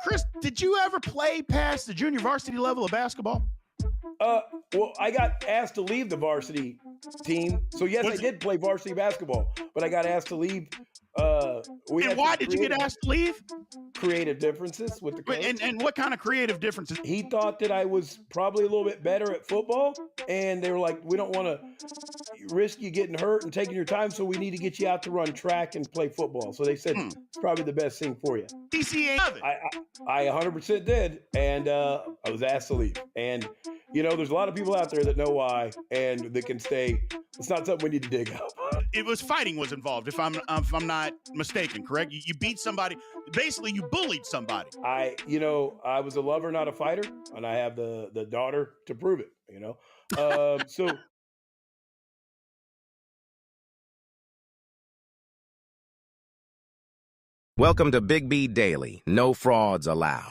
Chris, did you ever play past the junior varsity level of basketball? Well, I got asked to leave the varsity team. So, yes, I did play varsity basketball, but I got asked to leave. And why did you get asked to leave? Creative differences with the coach. And what kind of creative differences? He thought that I was probably a little bit better at football, and they were like, we don't want to risk you getting hurt and taking your time, so we need to get you out to run track and play football. So they said it's probably the best thing for you. DCA. I 100% did, and I was asked to leave. And, there's a lot of people out there that know why and that can stay. It's not something we need to dig up. It was fighting was involved, if I'm not mistaken, correct? You beat somebody. Basically, you bullied somebody. I was a lover, not a fighter, and I have the daughter to prove it, so. Welcome to Big B Daily. No frauds allowed.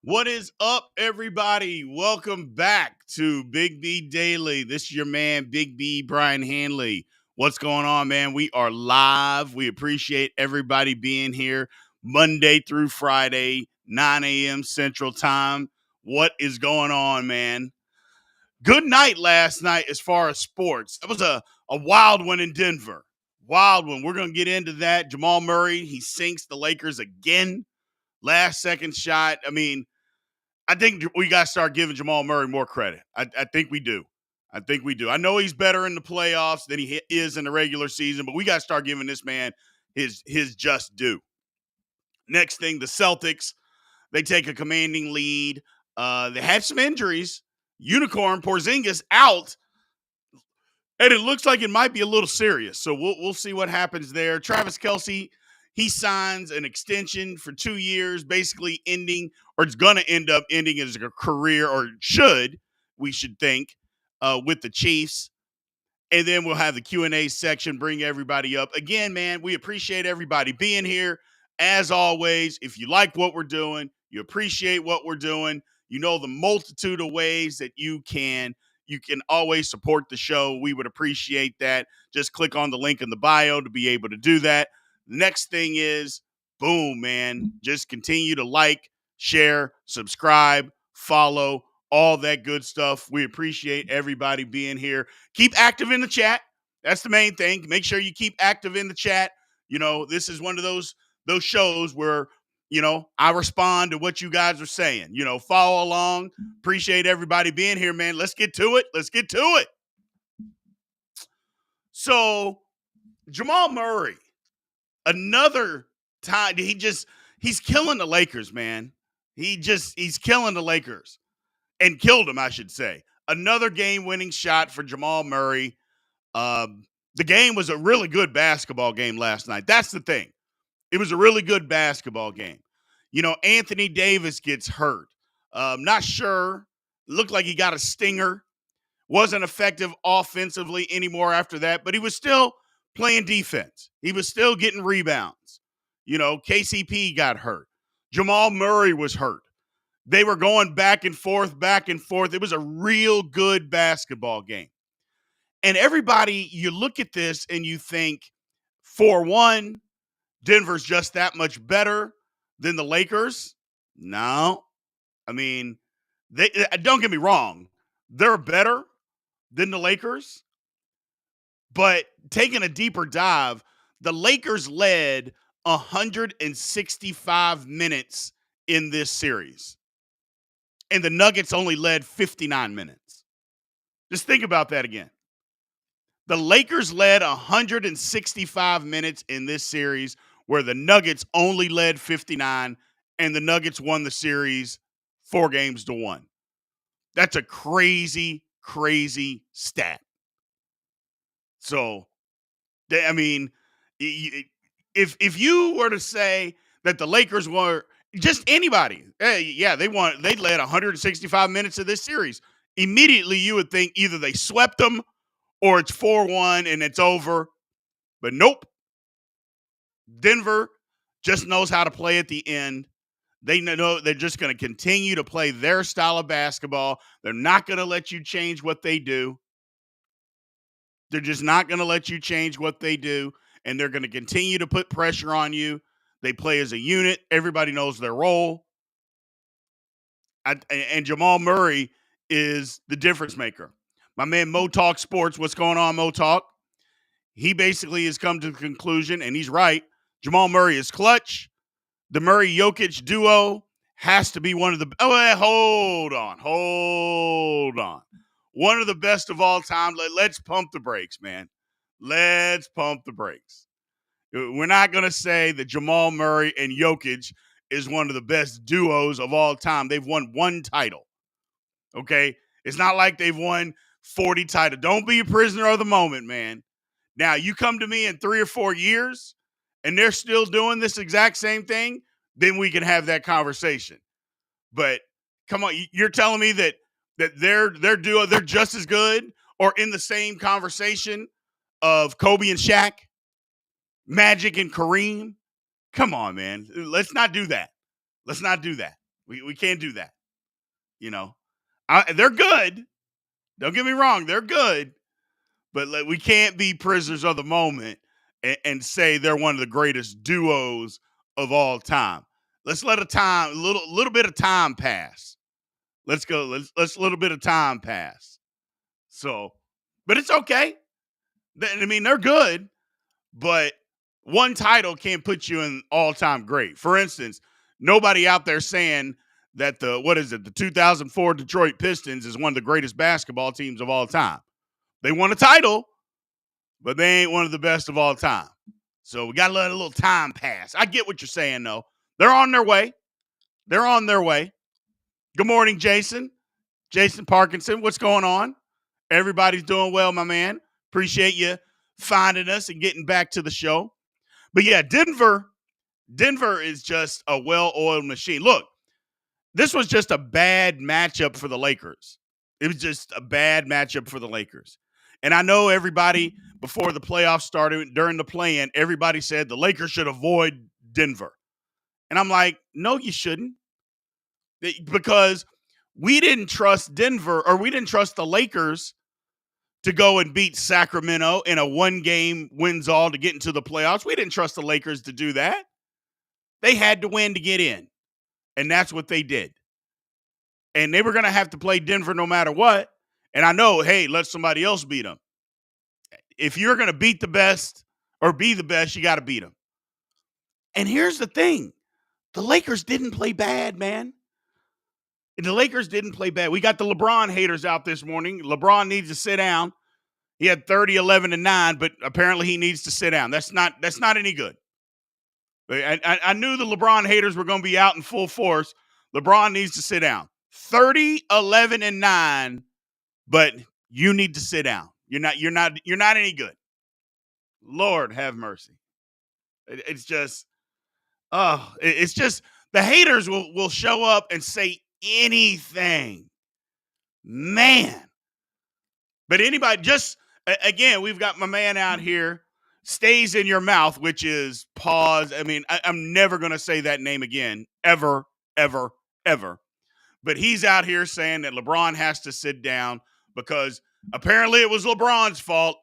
What is up, everybody? Welcome back to Big B Daily. This is your man, Big B, Brian Hanley. What's going on, man? We are live. We appreciate everybody being here Monday through Friday, 9 a.m. Central Time. What is going on, man? Good night last night as far as sports. That was a wild one in Denver. Wild one. We're going to get into that. Jamal Murray, he sinks the Lakers again. Last second shot. I mean, I think we got to start giving Jamal Murray more credit. I think we do. I know he's better in the playoffs than he is in the regular season, but we got to start giving this man his just due. Next thing, the Celtics, they take a commanding lead. They had some injuries. Unicorn Porzingis out, and it looks like it might be a little serious. So we'll see what happens there. Travis Kelce, he signs an extension for 2 years, basically ending, or it's going to end up ending his career, or we should think, with the Chiefs. And then we'll have the Q&A section, bring everybody up. Again, man, we appreciate everybody being here. As always, if you like what we're doing, you appreciate what we're doing, you know the multitude of ways that you can always support the show. We would appreciate that. Just click on the link in the bio to be able to do that. Next thing is, boom, man, just continue to like, share, subscribe, follow, all that good stuff. We appreciate everybody being here. Keep active in the chat. That's the main thing. Make sure you keep active in the chat. This is one of those shows where, I respond to what you guys are saying. Follow along. Appreciate everybody being here, man. Let's get to it. So, Jamal Murray, another time, he's killing the Lakers, man. He's killing the Lakers. And killed him, I should say. Another game-winning shot for Jamal Murray. The game was a really good basketball game last night. That's the thing. It was a really good basketball game. Anthony Davis gets hurt. Not sure. Looked like he got a stinger. Wasn't effective offensively anymore after that, but he was still playing defense. He was still getting rebounds. KCP got hurt. Jamal Murray was hurt. They were going back and forth. It was a real good basketball game. And everybody, you look at this and you think, 4-1, Denver's just that much better than the Lakers. No. I mean, don't get me wrong. They're better than the Lakers. But taking a deeper dive, the Lakers led 165 minutes in this series. And the Nuggets only led 59 minutes. Just think about that again. The Lakers led 165 minutes in this series, where the Nuggets only led 59, and the Nuggets won the series 4-1. That's a crazy, crazy stat. So, if you were to say that the Lakers were just anybody, they led 165 minutes of this series. Immediately, you would think either they swept them or it's 4-1 and it's over. But nope. Denver just knows how to play at the end. They know they're just going to continue to play their style of basketball. They're not going to let you change what they do. They're just not going to let you change what they do, and they're going to continue to put pressure on you. They play as a unit. Everybody knows their role. And Jamal Murray is the difference maker. My man Mo Talk Sports, what's going on, Mo Talk? He basically has come to the conclusion, and he's right, Jamal Murray is clutch. The Murray-Jokic duo has to be one of the – hold on. One of the best of all time. Let's pump the brakes, man. Let's pump the brakes. We're not going to say that Jamal Murray and Jokic is one of the best duos of all time. They've won one title, okay? It's not like they've won 40 titles. Don't be a prisoner of the moment, man. Now, you come to me in 3 or 4 years, and they're still doing this exact same thing, then we can have that conversation. But come on, you're telling me that their duo, they're just as good or in the same conversation of Kobe and Shaq, Magic and Kareem? Come on, man. Let's not do that. Let's not do that. We can't do that. You know, they're good. Don't get me wrong. They're good. But we can't be prisoners of the moment and say they're one of the greatest duos of all time. Let's let a little bit of time pass. Let's go. Let's a little bit of time pass. So, but it's okay. I mean, they're good, but one title can't put you in all-time great. For instance, nobody out there saying that the 2004 Detroit Pistons is one of the greatest basketball teams of all time. They won a title, but they ain't one of the best of all time. So we got to let a little time pass. I get what you're saying, though. They're on their way. They're on their way. Good morning, Jason. Jason Parkinson, what's going on? Everybody's doing well, my man. Appreciate you finding us and getting back to the show. But yeah, Denver is just a well-oiled machine. Look, this was just a bad matchup for the Lakers. It was just a bad matchup for the Lakers. And I know everybody, before the playoffs started, during the play-in, everybody said the Lakers should avoid Denver. And I'm like, no, you shouldn't. Because we didn't trust Denver, or we didn't trust the Lakers to go and beat Sacramento in a one-game wins-all to get into the playoffs. We didn't trust the Lakers to do that. They had to win to get in, and that's what they did. And they were going to have to play Denver no matter what. And I know, hey, let somebody else beat them. If you're going to beat the best or be the best, you got to beat them. And here's the thing. The Lakers didn't play bad, man. The Lakers didn't play bad. We got the LeBron haters out this morning. LeBron needs to sit down. He had 30, 11, and 9, but apparently he needs to sit down. That's not any good. I knew the LeBron haters were going to be out in full force. LeBron needs to sit down. 30, 11, and 9, but you need to sit down. You're not any good. Lord have mercy. It's just the haters will show up and say anything. Man. But anybody, just again, we've got my man out here, stays in your mouth, which is pause. I mean, I'm never going to say that name again, ever, ever, ever. But he's out here saying that LeBron has to sit down because apparently it was LeBron's fault.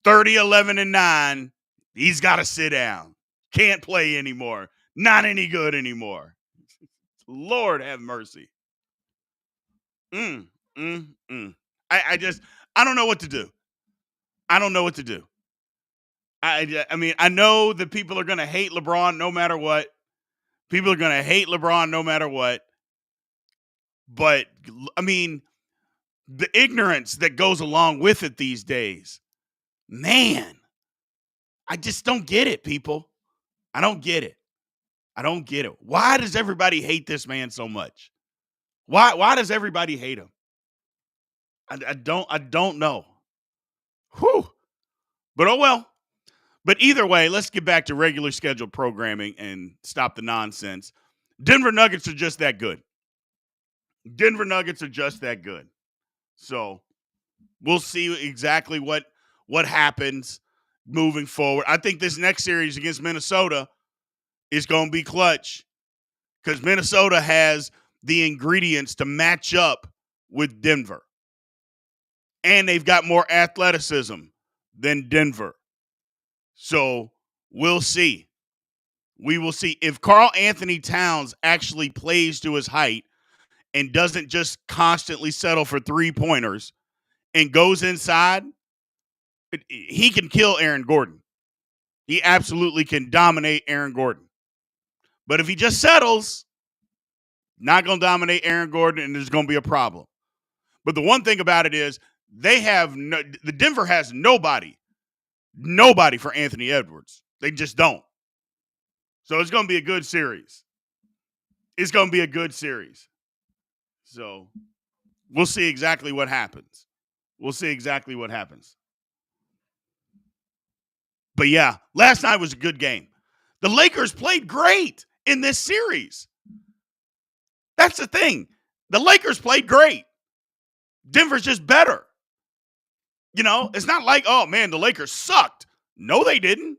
30, 11, and 9. He's got to sit down. Can't play anymore. Not any good anymore. Lord have mercy. I don't know what to do. I don't know what to do. I mean, I know that people are going to hate LeBron no matter what. People are going to hate LeBron no matter what. But, I mean, the ignorance that goes along with it these days, man, I just don't get it, people. I don't get it. I don't get it. Why does everybody hate this man so much? Why does everybody hate him? I don't know. Whew. But oh well. But either way, let's get back to regular scheduled programming and stop the nonsense. Denver Nuggets are just that good. Denver Nuggets are just that good. So we'll see exactly what happens moving forward. I think this next series against Minnesota, is going to be clutch because Minnesota has the ingredients to match up with Denver. And they've got more athleticism than Denver. So we'll see. We will see. If Karl Anthony Towns actually plays to his height and doesn't just constantly settle for three-pointers and goes inside, he can kill Aaron Gordon. He absolutely can dominate Aaron Gordon. But if he just settles, not going to dominate Aaron Gordon, and there's going to be a problem. But the one thing about it is the Denver has nobody for Anthony Edwards. They just don't. So it's going to be a good series. It's going to be a good series. So we'll see exactly what happens. But yeah, last night was a good game. The Lakers played great in this series. That's the thing. The Lakers played great. Denver's just better. It's not like, oh, man, the Lakers sucked. No, they didn't.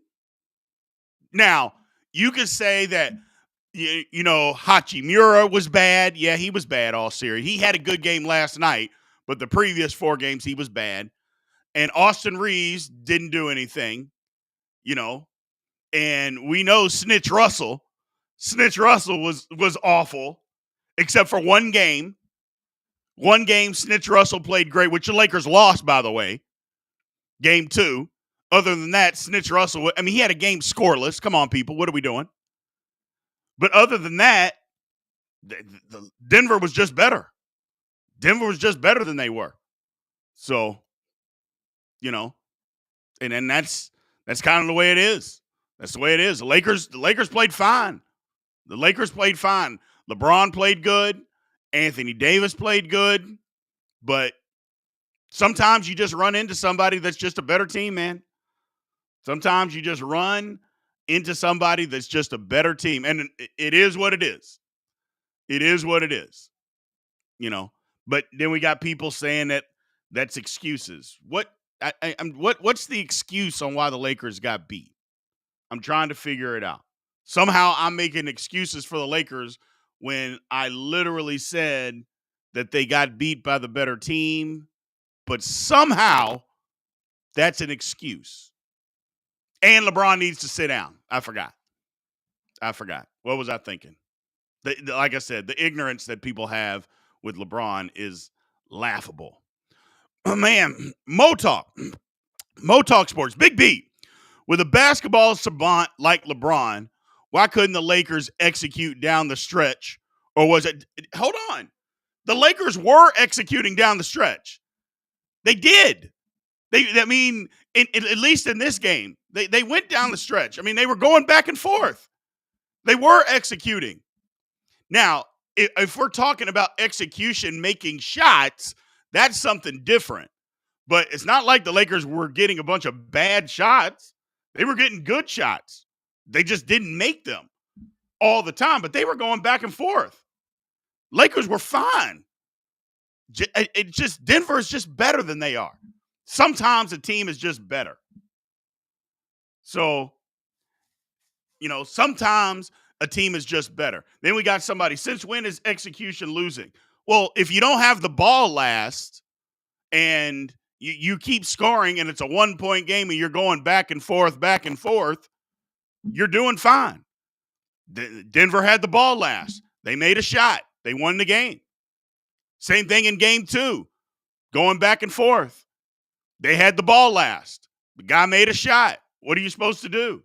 Now, you could say that, Hachimura was bad. Yeah, he was bad all series. He had a good game last night, but the previous 4 games he was bad. And Austin Reeves didn't do anything, And we know Snitch Russell was awful, except for one game. One game, Snitch Russell played great, which the Lakers lost, by the way. Game 2. Other than that, Snitch Russell, he had a game scoreless. Come on, people. What are we doing? But other than that, Denver was just better. Denver was just better than they were. So, and then that's kind of the way it is. That's the way it is. The Lakers played fine. LeBron played good. Anthony Davis played good. But sometimes you just run into somebody that's just a better team, man. Sometimes you just run into somebody that's just a better team. And it is what it is. It is what it is. But then we got people saying that's excuses. What's the excuse on why the Lakers got beat? I'm trying to figure it out. Somehow I'm making excuses for the Lakers when I literally said that they got beat by the better team, but somehow that's an excuse. And LeBron needs to sit down. I forgot. What was I thinking? Like I said, the ignorance that people have with LeBron is laughable. Oh, man, Mo Talk Sports, Big B. With a basketball savant like LeBron, why couldn't the Lakers execute down the stretch? Or was it – hold on. The Lakers were executing down the stretch. They did. At least in this game, they went down the stretch. They were going back and forth. They were executing. Now, if we're talking about execution, making shots, that's something different. But it's not like the Lakers were getting a bunch of bad shots. They were getting good shots. They just didn't make them all the time, but they were going back and forth. Lakers were fine. Denver is just better than they are. Sometimes a team is just better. So, sometimes a team is just better. Then we got somebody, since when is execution losing? Well, if you don't have the ball last and you keep scoring and it's a 1-point game and you're going back and forth, you're doing fine. Denver had the ball last. They made a shot. They won the game. Same thing in game 2. Going back and forth. They had the ball last. The guy made a shot. What are you supposed to do?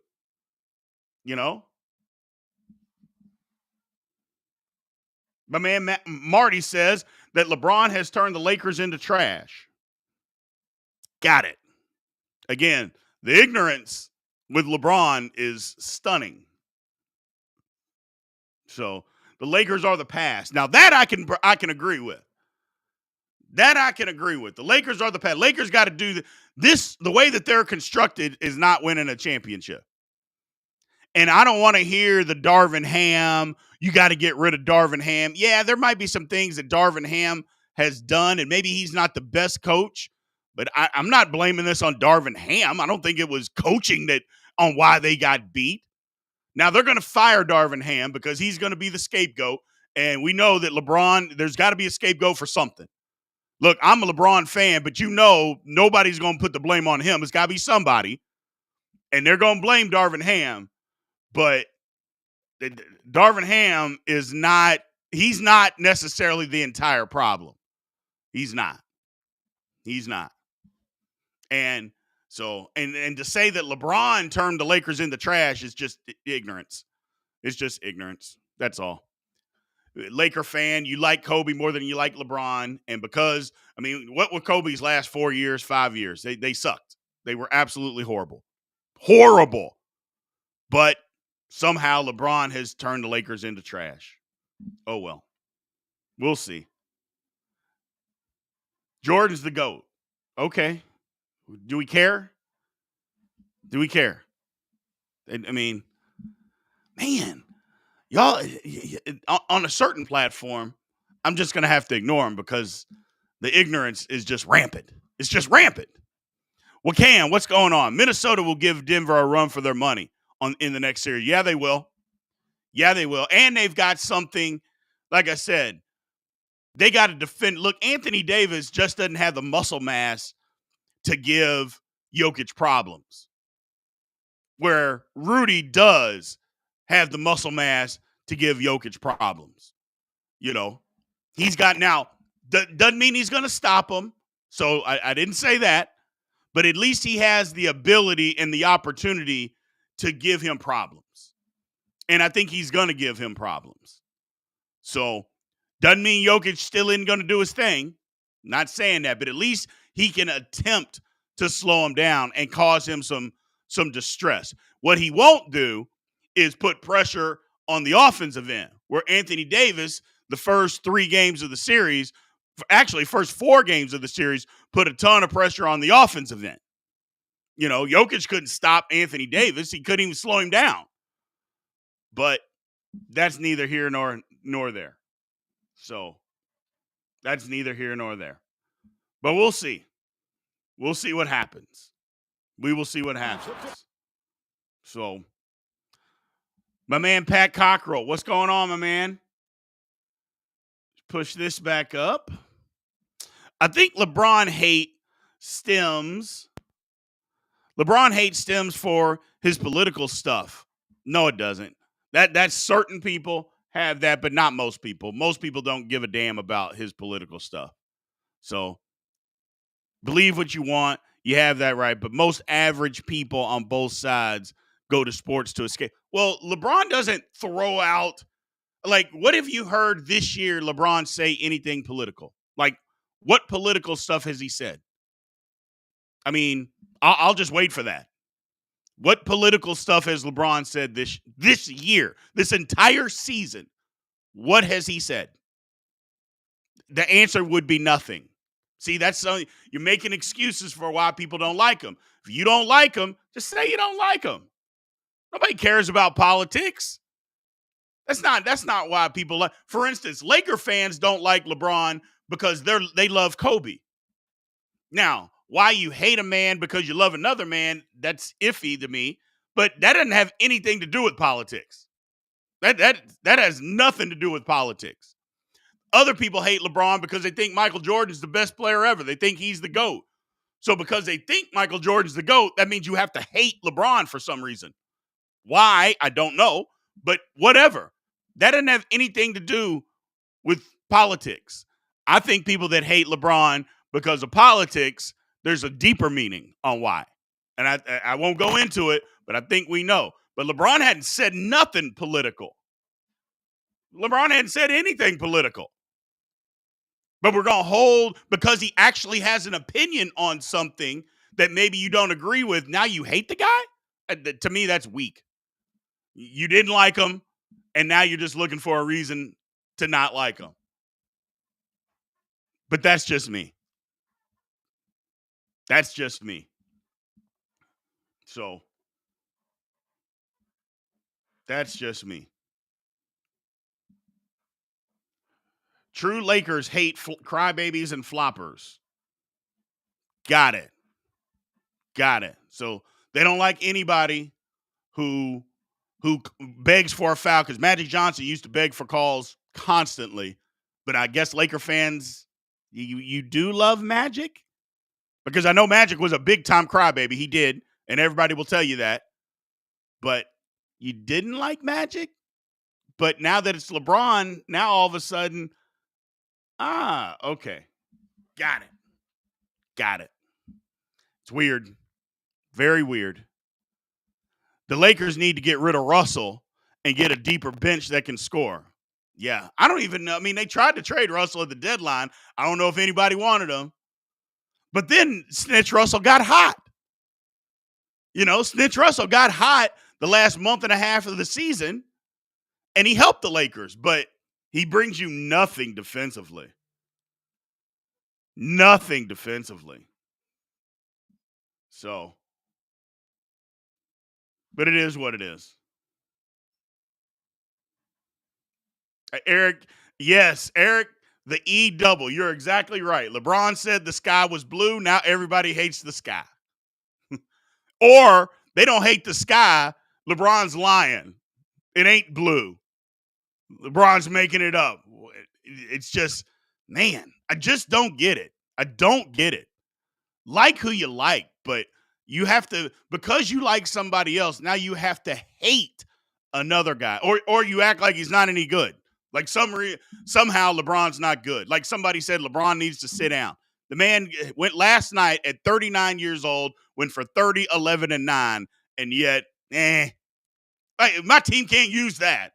My man Marty says that LeBron has turned the Lakers into trash. Got it. Again, the ignorance with LeBron is stunning. So the Lakers are the past. Now that I can agree with. The Lakers are the past. Lakers got to do this. The way that they're constructed is not winning a championship. And I don't want to hear the Darvin Ham. You got to get rid of Darvin Ham. Yeah, there might be some things that Darvin Ham has done, and maybe he's not the best coach. But I'm not blaming this on Darvin Ham. I don't think it was coaching on why they got beat. Now they're going to fire Darvin Ham because he's going to be the scapegoat. And we know that LeBron, there's got to be a scapegoat for something. Look, I'm a LeBron fan, but nobody's going to put the blame on him. It's got to be somebody. And they're going to blame Darvin Ham. But Darvin Ham he's not necessarily the entire problem. He's not. And so, and to say that LeBron turned the Lakers into trash is just ignorance. It's just ignorance. That's all. Laker fan, you like Kobe more than you like LeBron. And because, what were Kobe's last 4 years, 5 years? They sucked. They were absolutely horrible. Horrible. But somehow LeBron has turned the Lakers into trash. Oh, well. We'll see. Jordan's the GOAT. Okay. Do we care? Man, y'all, on a certain platform, I'm just going to have to ignore them because the ignorance is just rampant. It's just rampant. Well, Cam, what's going on? Minnesota will give Denver a run for their money in the next series. Yeah, they will. And they've got something, like I said, they got to defend. Look, Anthony Davis just doesn't have the muscle mass to give Jokic problems, where Rudy does have the muscle mass to give Jokic problems. He's got now, doesn't mean he's going to stop him. So I didn't say that, but at least he has the ability and the opportunity to give him problems. And I think he's going to give him problems. So doesn't mean Jokic still isn't going to do his thing. Not saying that, but at least he can attempt to slow him down and cause him some distress. What he won't do is put pressure on the offensive end, where Anthony Davis, the first 3 games of the series, actually first 4 games of the series, put a ton of pressure on the offensive end. Jokic couldn't stop Anthony Davis. He couldn't even slow him down. But that's neither here nor there. So that's neither here nor there. But we'll see. We'll see what happens. We will see what happens. So, my man Pat Cockrell, what's going on, my man? Push this back up. I think LeBron hates stems for his political stuff. No, it doesn't. That's certain people have that, but not most people. Most people don't give a damn about his political stuff. So, believe what you want. You have that right. But most average people on both sides go to sports to escape. Well, LeBron doesn't throw out, what have you heard this year LeBron say anything political? What political stuff has he said? I'll just wait for that. What political stuff has LeBron said this year, this entire season? What has he said? The answer would be nothing. See, that's you're making excuses for why people don't like him. If you don't like him, just say you don't like him. Nobody cares about politics. That's not why people like. For instance, Laker fans don't like LeBron because they love Kobe. Now, why you hate a man because you love another man, that's iffy to me. But that doesn't have anything to do with politics. That has nothing to do with politics. Other people hate LeBron because they think Michael Jordan's the best player ever. They think he's the GOAT. So because they think Michael Jordan's the GOAT, that means you have to hate LeBron for some reason. Why? I don't know. But whatever. That doesn't have anything to do with politics. I think people that hate LeBron because of politics, there's a deeper meaning on why. And I won't go into it, but I think we know. But LeBron hadn't said nothing political. LeBron hadn't said anything political. But we're going to hold, because he actually has an opinion on something that maybe you don't agree with, now you hate the guy? To me, that's weak. You didn't like him, and now you're just looking for a reason to not like him. But that's just me. That's just me. So, that's just me. True Lakers hate crybabies and floppers. Got it. So, they don't like anybody who who begs for a foul, because Magic Johnson used to beg for calls constantly. But I guess Laker fans, you do love Magic? Because I know Magic was a big-time crybaby. He did, and everybody will tell you that. But you didn't like Magic? But now that it's LeBron, now all of a sudden, okay. Got it. It's weird. Very weird. The Lakers need to get rid of Russell and get a deeper bench that can score. Yeah. I don't even know. I mean, they tried to trade Russell at the deadline. I don't know if anybody wanted him. But then Snitch Russell got hot. Snitch Russell got hot the last month and a half of the season, and he helped the Lakers, but he brings you nothing defensively. Nothing defensively. So, but it is what it is. Eric, yes, Eric, the E double. You're exactly right. LeBron said the sky was blue. Now everybody hates the sky. Or they don't hate the sky. LeBron's lying. It ain't blue. LeBron's making it up. It's just, man, I just don't get it. I don't get it. Like who you like, but you have to, because you like somebody else, now you have to hate another guy. Or you act like he's not any good. Like somehow LeBron's not good. Like somebody said LeBron needs to sit down. The man went last night at 39 years old, went for 30, 11, and 9, and yet, my team can't use that.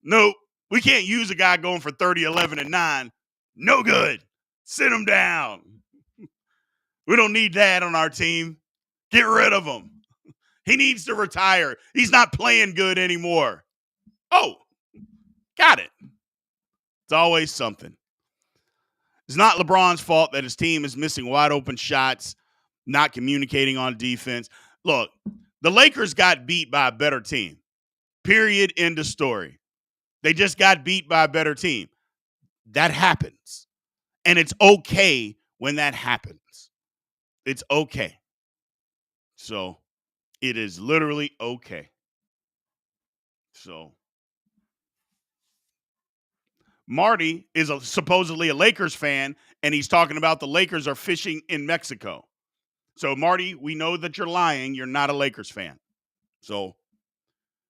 Nope. We can't use a guy going for 30, 11, and 9. No good. Sit him down. We don't need that on our team. Get rid of him. He needs to retire. He's not playing good anymore. Oh, got it. It's always something. It's not LeBron's fault that his team is missing wide open shots, not communicating on defense. Look, the Lakers got beat by a better team. Period. End of story. They just got beat by a better team. That happens. And it's okay when that happens. It's okay. So it is literally okay. So Marty is supposedly a Lakers fan, and he's talking about the Lakers are fishing in Mexico. So, Marty, we know that you're lying. You're not a Lakers fan. So,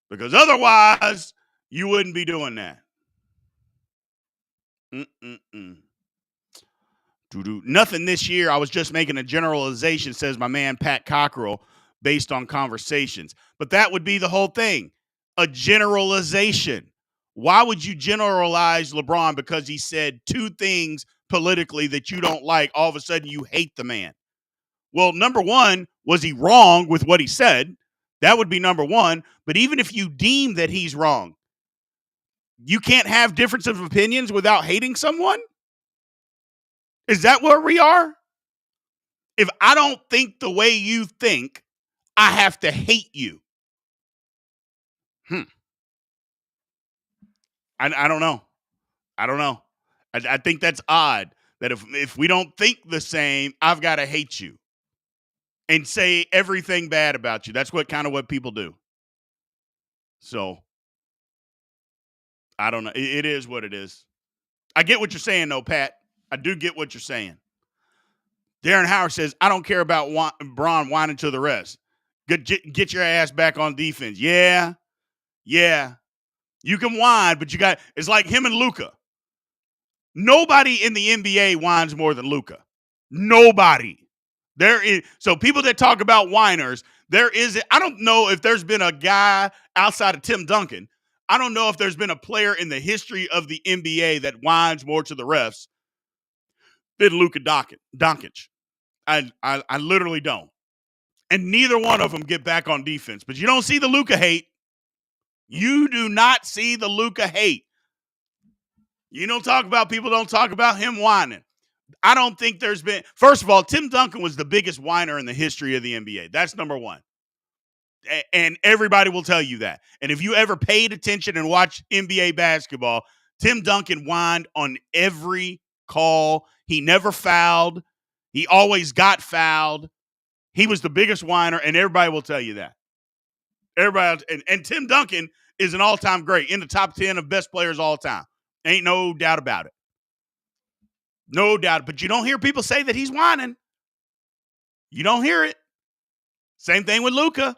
because otherwise, you wouldn't be doing that. Nothing this year. I was just making a generalization, says my man Pat Cockrell, based on conversations. But that would be the whole thing. A generalization. Why would you generalize LeBron because he said two things politically that you don't like? All of a sudden, you hate the man. Well, number one, was he wrong with what he said? That would be number one. But even if you deem that he's wrong, you can't have difference of opinions without hating someone? Is that where we are? If I don't think the way you think, I have to hate you. I don't know. I think that's odd that if we don't think the same, I've got to hate you and say everything bad about you. That's what people do. So I don't know. It is what it is. I get what you're saying, though, Pat. I do get what you're saying. Darren Howard says, I don't care about Bron whining to the rest. Get your ass back on defense. Yeah. You can whine, but it's like him and Luka. Nobody in the NBA whines more than Luka. Nobody. So people that talk about whiners, I don't know if there's been a guy outside of Tim Duncan. I don't know if there's been a player in the history of the NBA that whines more to the refs than Luka Doncic. I literally don't. And neither one of them get back on defense. But you don't see the Luka hate. You do not see the Luka hate. You don't talk about people don't talk about him whining. I don't think there's been, first of all, Tim Duncan was the biggest whiner in the history of the NBA. That's number one. And everybody will tell you that. And if you ever paid attention and watched NBA basketball, Tim Duncan whined on every call. He never fouled. He always got fouled. He was the biggest whiner, and everybody will tell you that. Everybody else, and Tim Duncan is an all-time great, in the top 10 of best players all time. Ain't no doubt about it. No doubt. But you don't hear people say that he's whining. You don't hear it. Same thing with Luka.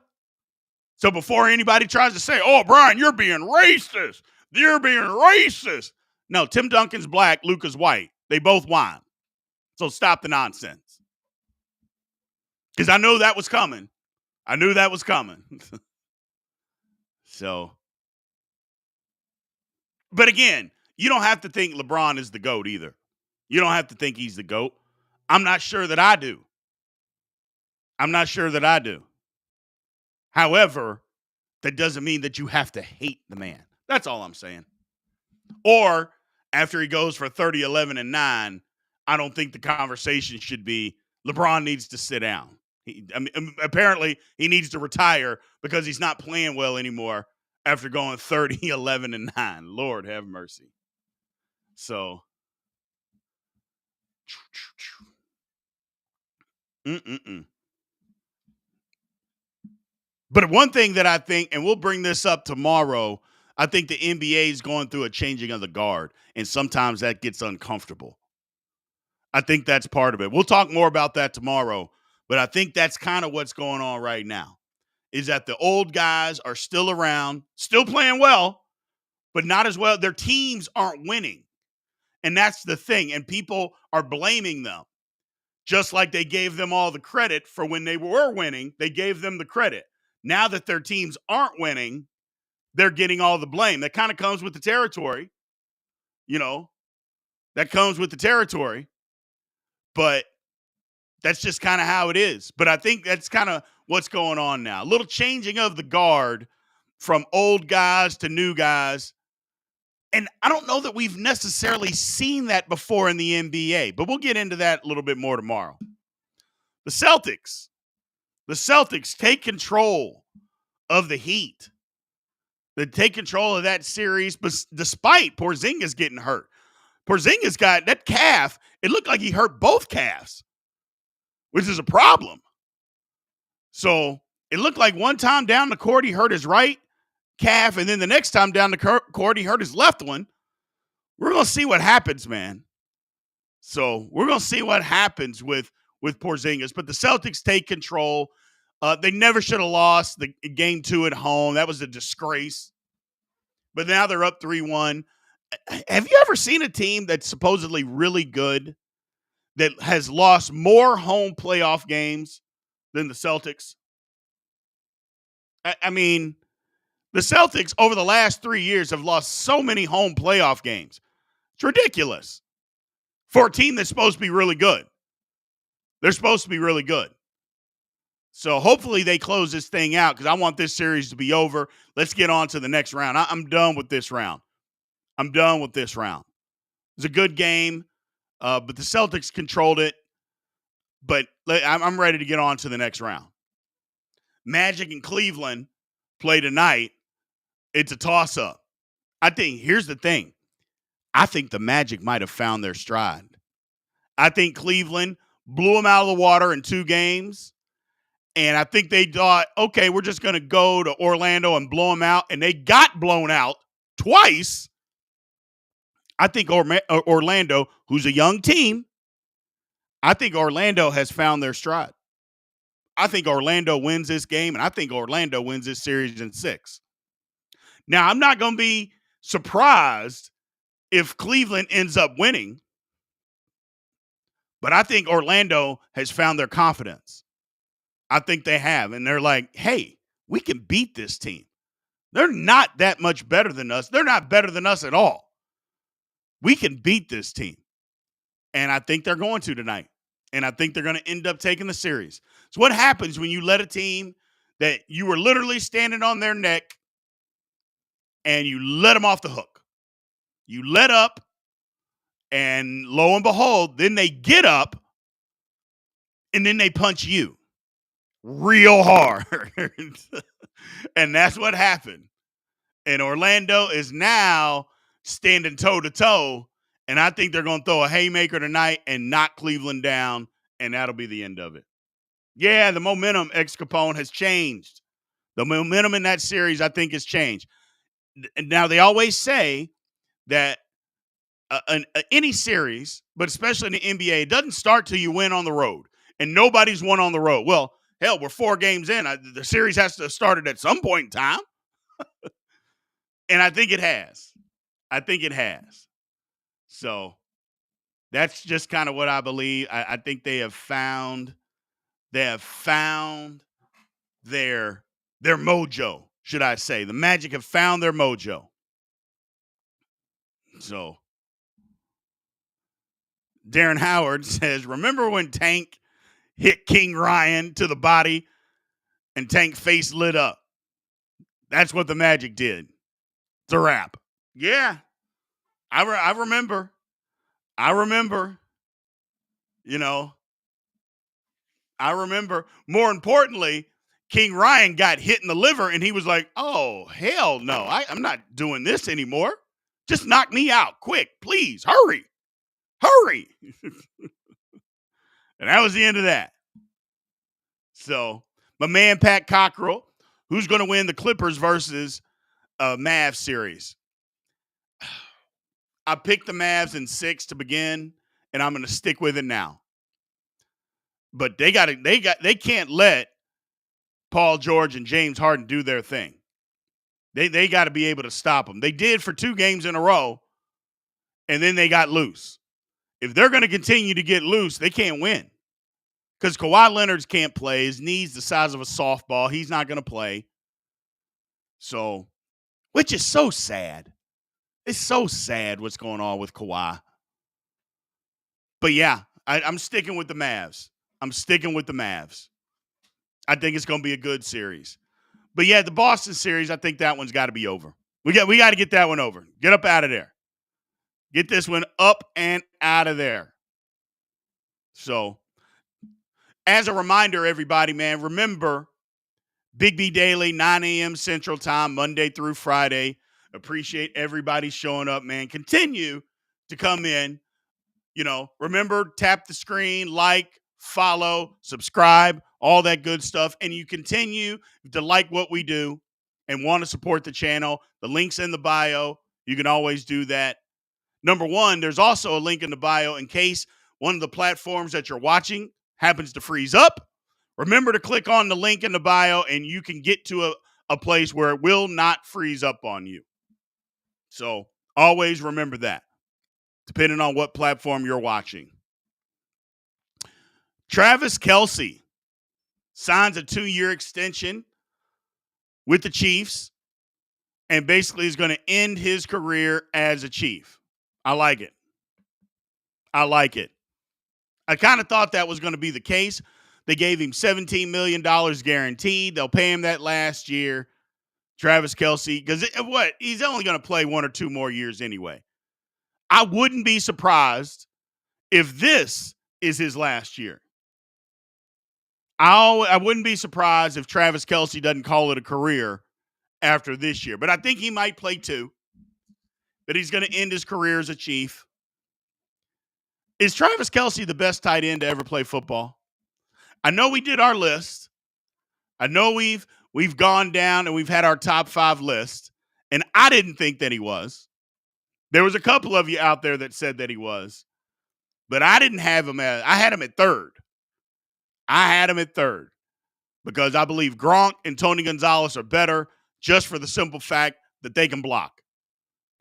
So before anybody tries to say, oh, Brian, you're being racist. You're being racist. No, Tim Duncan's black, Luka's white. They both whine. So stop the nonsense. Because I know that was coming. I knew that was coming. So, but again, you don't have to think LeBron is the GOAT either. You don't have to think he's the GOAT. I'm not sure that I do. However, that doesn't mean that you have to hate the man. That's all I'm saying. Or after he goes for 30, 11, and 9, I don't think the conversation should be LeBron needs to sit down. Apparently, he needs to retire because he's not playing well anymore after going 30, 11, and 9. Lord have mercy. So, But one thing that I think, and we'll bring this up tomorrow, I think the NBA is going through a changing of the guard, and sometimes that gets uncomfortable. I think that's part of it. We'll talk more about that tomorrow, but I think that's kind of what's going on right now, is that the old guys are still around, still playing well, but not as well. Their teams aren't winning, and that's the thing, and people are blaming them. Just like they gave them all the credit for when they were winning, they gave them the credit. Now that their teams aren't winning, they're getting all the blame. That kind of comes with the territory. That comes with the territory. But that's just kind of how it is. But I think that's kind of what's going on now. A little changing of the guard from old guys to new guys. And I don't know that we've necessarily seen that before in the NBA, but we'll get into that a little bit more tomorrow. The Celtics take control of the Heat. They take control of that series, but despite Porzingis getting hurt. Porzingis got that calf. It looked like he hurt both calves, which is a problem. So it looked like one time down the court, he hurt his right calf, and then the next time down the court, he hurt his left one. We're going to see what happens, man. So we're going to see what happens with Porzingis. But the Celtics take control. They never should have lost the game 2 at home. That was a disgrace. But now they're up 3-1. Have you ever seen a team that's supposedly really good that has lost more home playoff games than the Celtics? I mean, the Celtics over the last 3 years have lost so many home playoff games. It's ridiculous for a team that's supposed to be really good. They're supposed to be really good. So hopefully they close this thing out because I want this series to be over. Let's get on to the next round. I'm done with this round. It's a good game, but the Celtics controlled it. But I'm ready to get on to the next round. Magic and Cleveland play tonight. It's a toss-up. Here's the thing. I think the Magic might have found their stride. I think Cleveland blew them out of the water in 2 games. And I think they thought, okay, we're just going to go to Orlando and blow them out. And they got blown out twice. I think Orlando, who's a young team, I think Orlando has found their stride. I think Orlando wins this game, and I think Orlando wins this series in 6. Now, I'm not going to be surprised if Cleveland ends up winning, but I think Orlando has found their confidence. I think they have, and they're like, hey, we can beat this team. They're not that much better than us. They're not better than us at all. We can beat this team, and I think they're going to tonight, and I think they're going to end up taking the series. So what happens when you let a team that you were literally standing on their neck and you let them off the hook? You let up, and lo and behold, then they get up, and then they punch you real hard. And that's what happened. And Orlando is now standing toe-to-toe, and I think they're going to throw a haymaker tonight and knock Cleveland down, and that'll be the end of it. Yeah, the momentum, ex Capone, has changed. The momentum in that series, I think, has changed. Now, they always say that any series, but especially in the NBA, it doesn't start till you win on the road, and nobody's won on the road. Well, hell, we're 4 games in. The series has to have started at some point in time, and I think it has. I think it has. So that's just kind of what I believe. I think they have found their mojo, should I say. The Magic have found their mojo. So Darren Howard says, remember when Tank hit King Ryan to the body and Tank face lit up? That's what the Magic did. It's a wrap. Yeah, I remember. I remember. You know, I remember. More importantly, King Ryan got hit in the liver and he was like, oh, hell no. I'm not doing this anymore. Just knock me out quick, please. Hurry. Hurry. And that was the end of that. So, my man, Pat Cockrell, who's going to win the Clippers versus Mavs series? I picked the Mavs in 6 to begin, and I'm going to stick with it now. But they can't let Paul George and James Harden do their thing. They got to be able to stop them. They did for 2 games in a row, and then they got loose. If they're going to continue to get loose, they can't win. Because Kawhi Leonard can't play. His knee's the size of a softball. He's not going to play. So, which is so sad. It's so sad what's going on with Kawhi. But yeah, I'm sticking with the Mavs. I'm sticking with the Mavs. I think it's going to be a good series. But yeah, the Boston series, I think that one's got to be over. We got to get that one over. Get up out of there. Get this one up and out of there. So, as a reminder, everybody, man, remember, Big B Daily, 9 a.m. Central Time, Monday through Friday. Appreciate everybody showing up, man. Continue to come in. You know, remember, tap the screen, like, follow, subscribe, all that good stuff. And you continue to like what we do and want to support the channel. The link's in the bio. You can always do that. Number one, there's also a link in the bio in case one of the platforms that you're watching happens to freeze up. Remember to click on the link in the bio and you can get to a place where it will not freeze up on you. So always remember that, depending on what platform you're watching. Travis Kelce signs a 2-year extension with the Chiefs and basically is going to end his career as a Chief. I like it. I like it. I kind of thought that was going to be the case. They gave him $17 million guaranteed. They'll pay him that last year. Travis Kelce, because he's only going to play 1 or 2 more years anyway. I wouldn't be surprised if this is his last year. I wouldn't be surprised if Travis Kelce doesn't call it a career after this year. But I think he might play 2. But he's going to end his career as a Chief. Is Travis Kelce the best tight end to ever play football? I know we did our list. I know we've gone down and we've had our top 5 list. And I didn't think that he was. There was a couple of you out there that said that he was. But I didn't have him I had him at 3rd. I had him at 3rd because I believe Gronk and Tony Gonzalez are better just for the simple fact that they can block.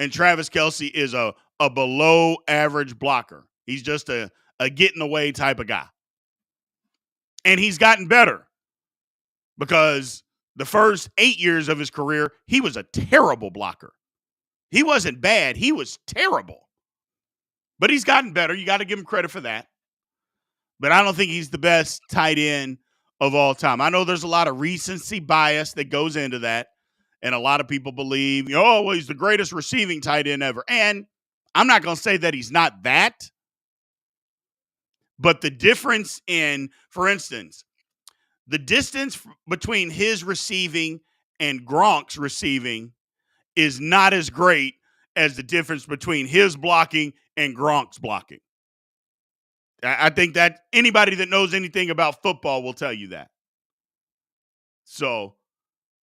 And Travis Kelce is a below average blocker. He's just a get in the way type of guy. And he's gotten better because the first 8 years of his career, he was a terrible blocker. He wasn't bad. He was terrible. But he's gotten better. You got to give him credit for that. But I don't think he's the best tight end of all time. I know there's a lot of recency bias that goes into that. And a lot of people believe, oh, he's the greatest receiving tight end ever. And I'm not going to say that he's not that. But the difference in, for instance, the distance between his receiving and Gronk's receiving is not as great as the difference between his blocking and Gronk's blocking. I think that anybody that knows anything about football will tell you that. So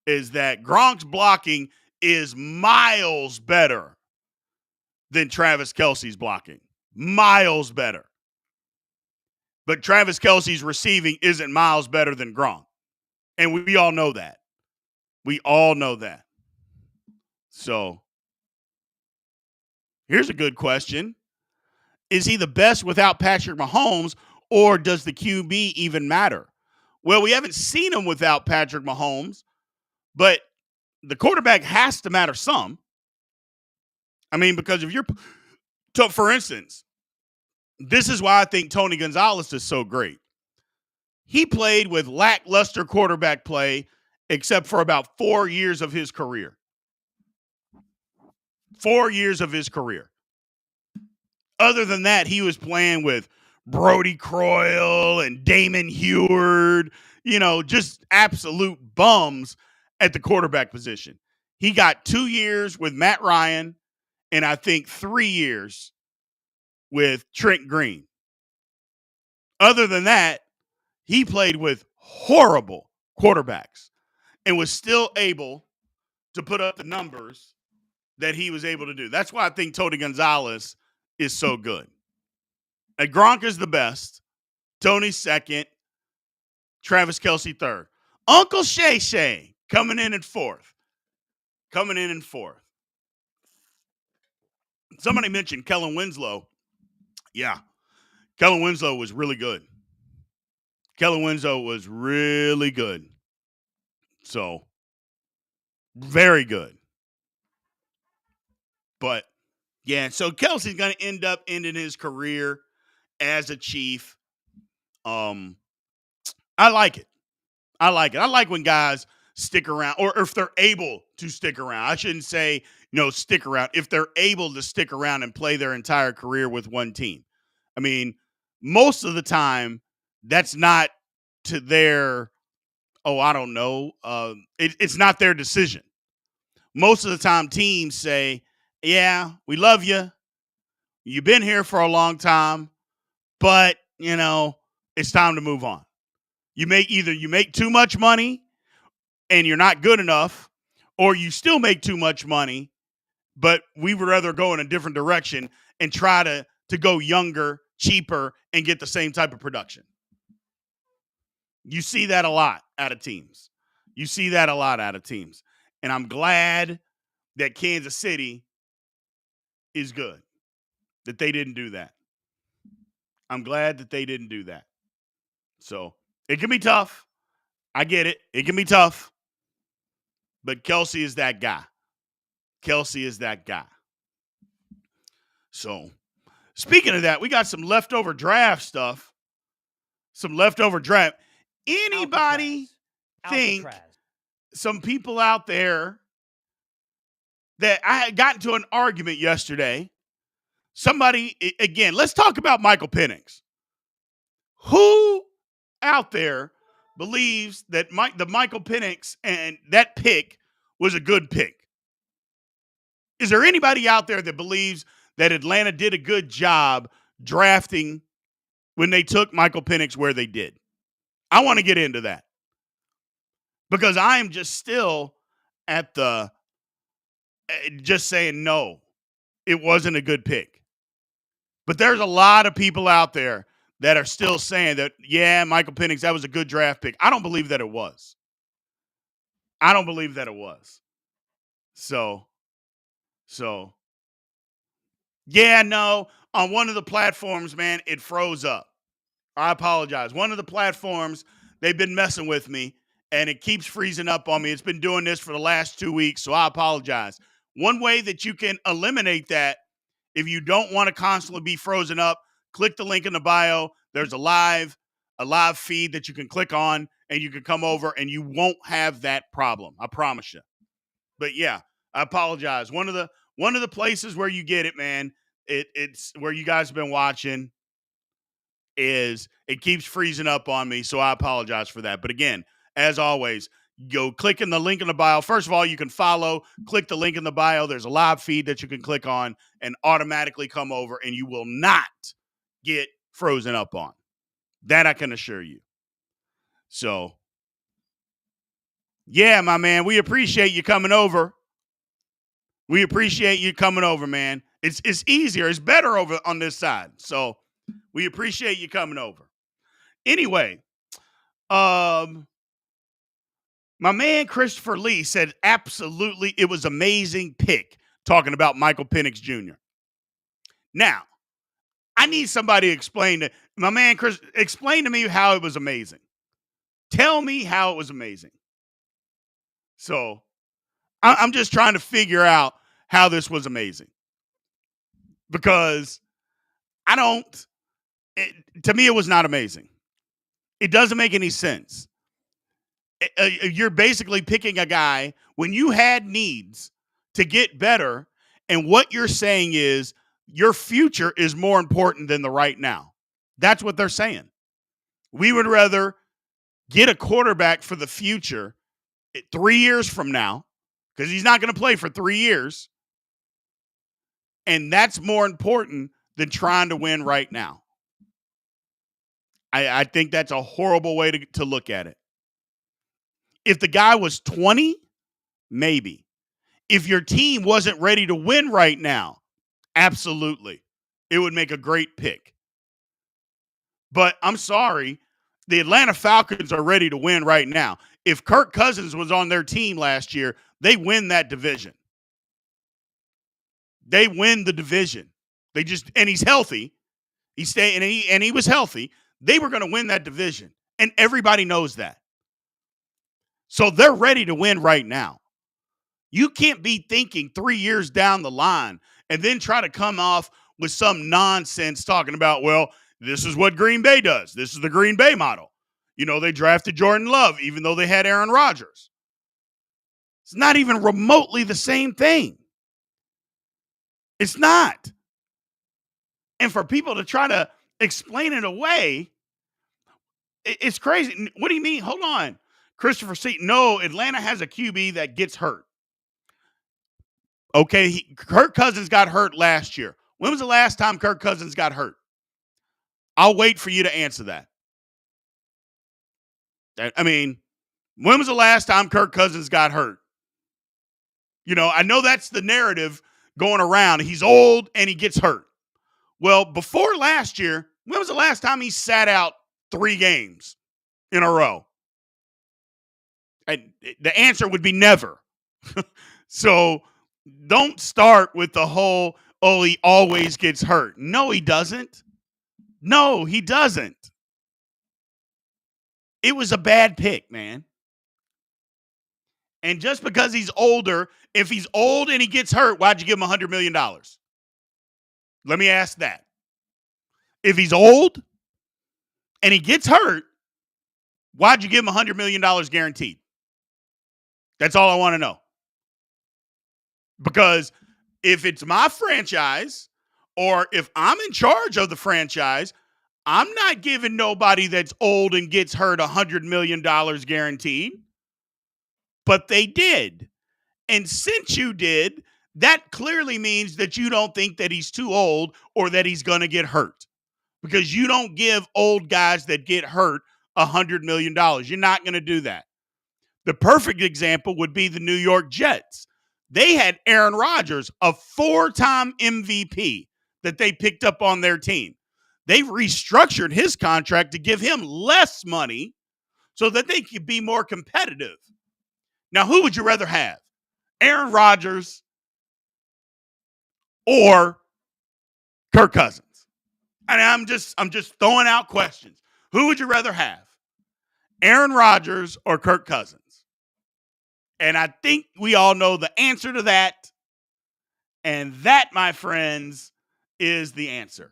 is that Gronk's blocking is miles better than Travis Kelce's blocking. Miles better. But Travis Kelce's receiving isn't miles better than Gronk. And we all know that. We all know that. So here's a good question. Is he the best without Patrick Mahomes, or does the QB even matter? Well, we haven't seen him without Patrick Mahomes, but the quarterback has to matter some. I mean, because if you're, for instance, this is why I think Tony Gonzalez is so great. He played with lackluster quarterback play except for about 4 years of his career. 4 years of his career. Other than that, he was playing with Brody Croyle and Damon Heward, just absolute bums at the quarterback position. He got 2 years with Matt Ryan and I think 3 years with Trent Green. Other than that, he played with horrible quarterbacks and was still able to put up the numbers that he was able to do. That's why I think Tony Gonzalez is so good. And Gronk is the best. Tony's second. Travis Kelce third. Uncle Shay Shay coming in at fourth. Somebody mentioned Kellen Winslow. Yeah. Kellen Winslow was really good. So, very good. But, yeah, so Kelce's going to end up ending his career as a Chief. I like it. I like when guys stick around, or if they're able to stick around. I shouldn't say, stick around. If they're able to stick around and play their entire career with one team. I mean, most of the time, that's not to their, I don't know. It's not their decision. Most of the time, teams say, yeah, we love you. You've been here for a long time, but, it's time to move on. You make too much money and you're not good enough, or you still make too much money, but we would rather go in a different direction and try to go younger, cheaper, and get the same type of production. You see that a lot out of teams. And I'm glad that Kansas City is good, that they didn't do that. I'm glad that they didn't do that. So it can be tough. I get it. It can be tough. But Kelce is that guy. So, speaking of that, we got some leftover draft stuff. Anybody think some people out there that I had gotten into an argument yesterday? Somebody, again, let's talk about Michael Penix. Who out there believes that the Michael Penix and that pick was a good pick? Is there anybody out there that believes that Atlanta did a good job drafting when they took Michael Penix where they did? I want to get into that because I am just still at the just saying no, it wasn't a good pick. But there's a lot of people out there that are still saying that, yeah, Michael Penix, that was a good draft pick. I don't believe that it was. So, yeah, no, on one of the platforms, man, it froze up. I apologize. One of the platforms, they've been messing with me, and it keeps freezing up on me. It's been doing this for the last 2 weeks, so I apologize. One way that you can eliminate that, if you don't want to constantly be frozen up, click the link in the bio. There's a live feed that you can click on, and you can come over, and you won't have that problem. I promise you. But yeah, I apologize. One of the places where you get it, man, it's where you guys have been watching, is it keeps freezing up on me, so I apologize for that. But again, as always, go click in the link in the bio. First of all, you can click the link in the bio. There's a live feed that you can click on and automatically come over, and you will not get frozen up on. That I can assure you. So, Yeah, my man. We appreciate you coming over. We appreciate you coming over, man. It's easier. It's better over on this side. So we appreciate you coming over. Anyway, um, my man Christopher Lee said absolutely it was amazing pick talking about Michael Penix Jr. Now, I need somebody to explain to my man Chris, explain to me how it was amazing. Tell me how it was amazing. So I'm just trying to figure out how this was amazing because I don't, to me, it was not amazing. It doesn't make any sense. You're basically picking a guy when you had needs to get better, and what you're saying is your future is more important than the right now. That's what they're saying. We would rather get a quarterback for the future 3 years from now because he's not going to play for 3 years, and that's more important than trying to win right now. I think that's a horrible way to look at it. If the guy was 20, maybe. If your team wasn't ready to win right now, absolutely. It would make a great pick. But I'm sorry, the Atlanta Falcons are ready to win right now. If Kirk Cousins was on their team last year, they win that division. They win the division. And he's healthy. He was healthy. They were going to win that division. And everybody knows that. So they're ready to win right now. You can't be thinking 3 years down the line and then try to come off with some nonsense talking about, well, this is what Green Bay does. This is the Green Bay model. You know, they drafted Jordan Love, even though they had Aaron Rodgers. It's not even remotely the same thing. It's not. And for people to try to explain it away, it's crazy. What do you mean? Hold on. Christopher Seaton, no, Atlanta has a QB that gets hurt. Okay, Kirk Cousins got hurt last year. When was the last time Kirk Cousins got hurt? I'll wait for you to answer that. I mean, when was the last time Kirk Cousins got hurt? You know, I know that's the narrative going around. He's old and he gets hurt. Well, before last year, when was the last time he sat out 3 games in a row? And the answer would be never. So don't start with the whole, oh, he always gets hurt. No, he doesn't. No, he doesn't. It was a bad pick, man. And just because he's older, if he's old and he gets hurt, why'd you give him $100 million? Let me ask that. If he's old and he gets hurt, why'd you give him $100 million guaranteed? That's all I want to know. Because if it's my franchise or if I'm in charge of the franchise, I'm not giving nobody that's old and gets hurt $100 million guaranteed. But they did. And since you did, that clearly means that you don't think that he's too old or that he's going to get hurt. Because you don't give old guys that get hurt $100 million. You're not going to do that. The perfect example would be the New York Jets. They had Aaron Rodgers, a 4-time MVP that they picked up on their team. They restructured his contract to give him less money so that they could be more competitive. Now, who would you rather have? Aaron Rodgers or Kirk Cousins? And I'm just throwing out questions. Who would you rather have? Aaron Rodgers or Kirk Cousins? And I think we all know the answer to that. And that, my friends, is the answer.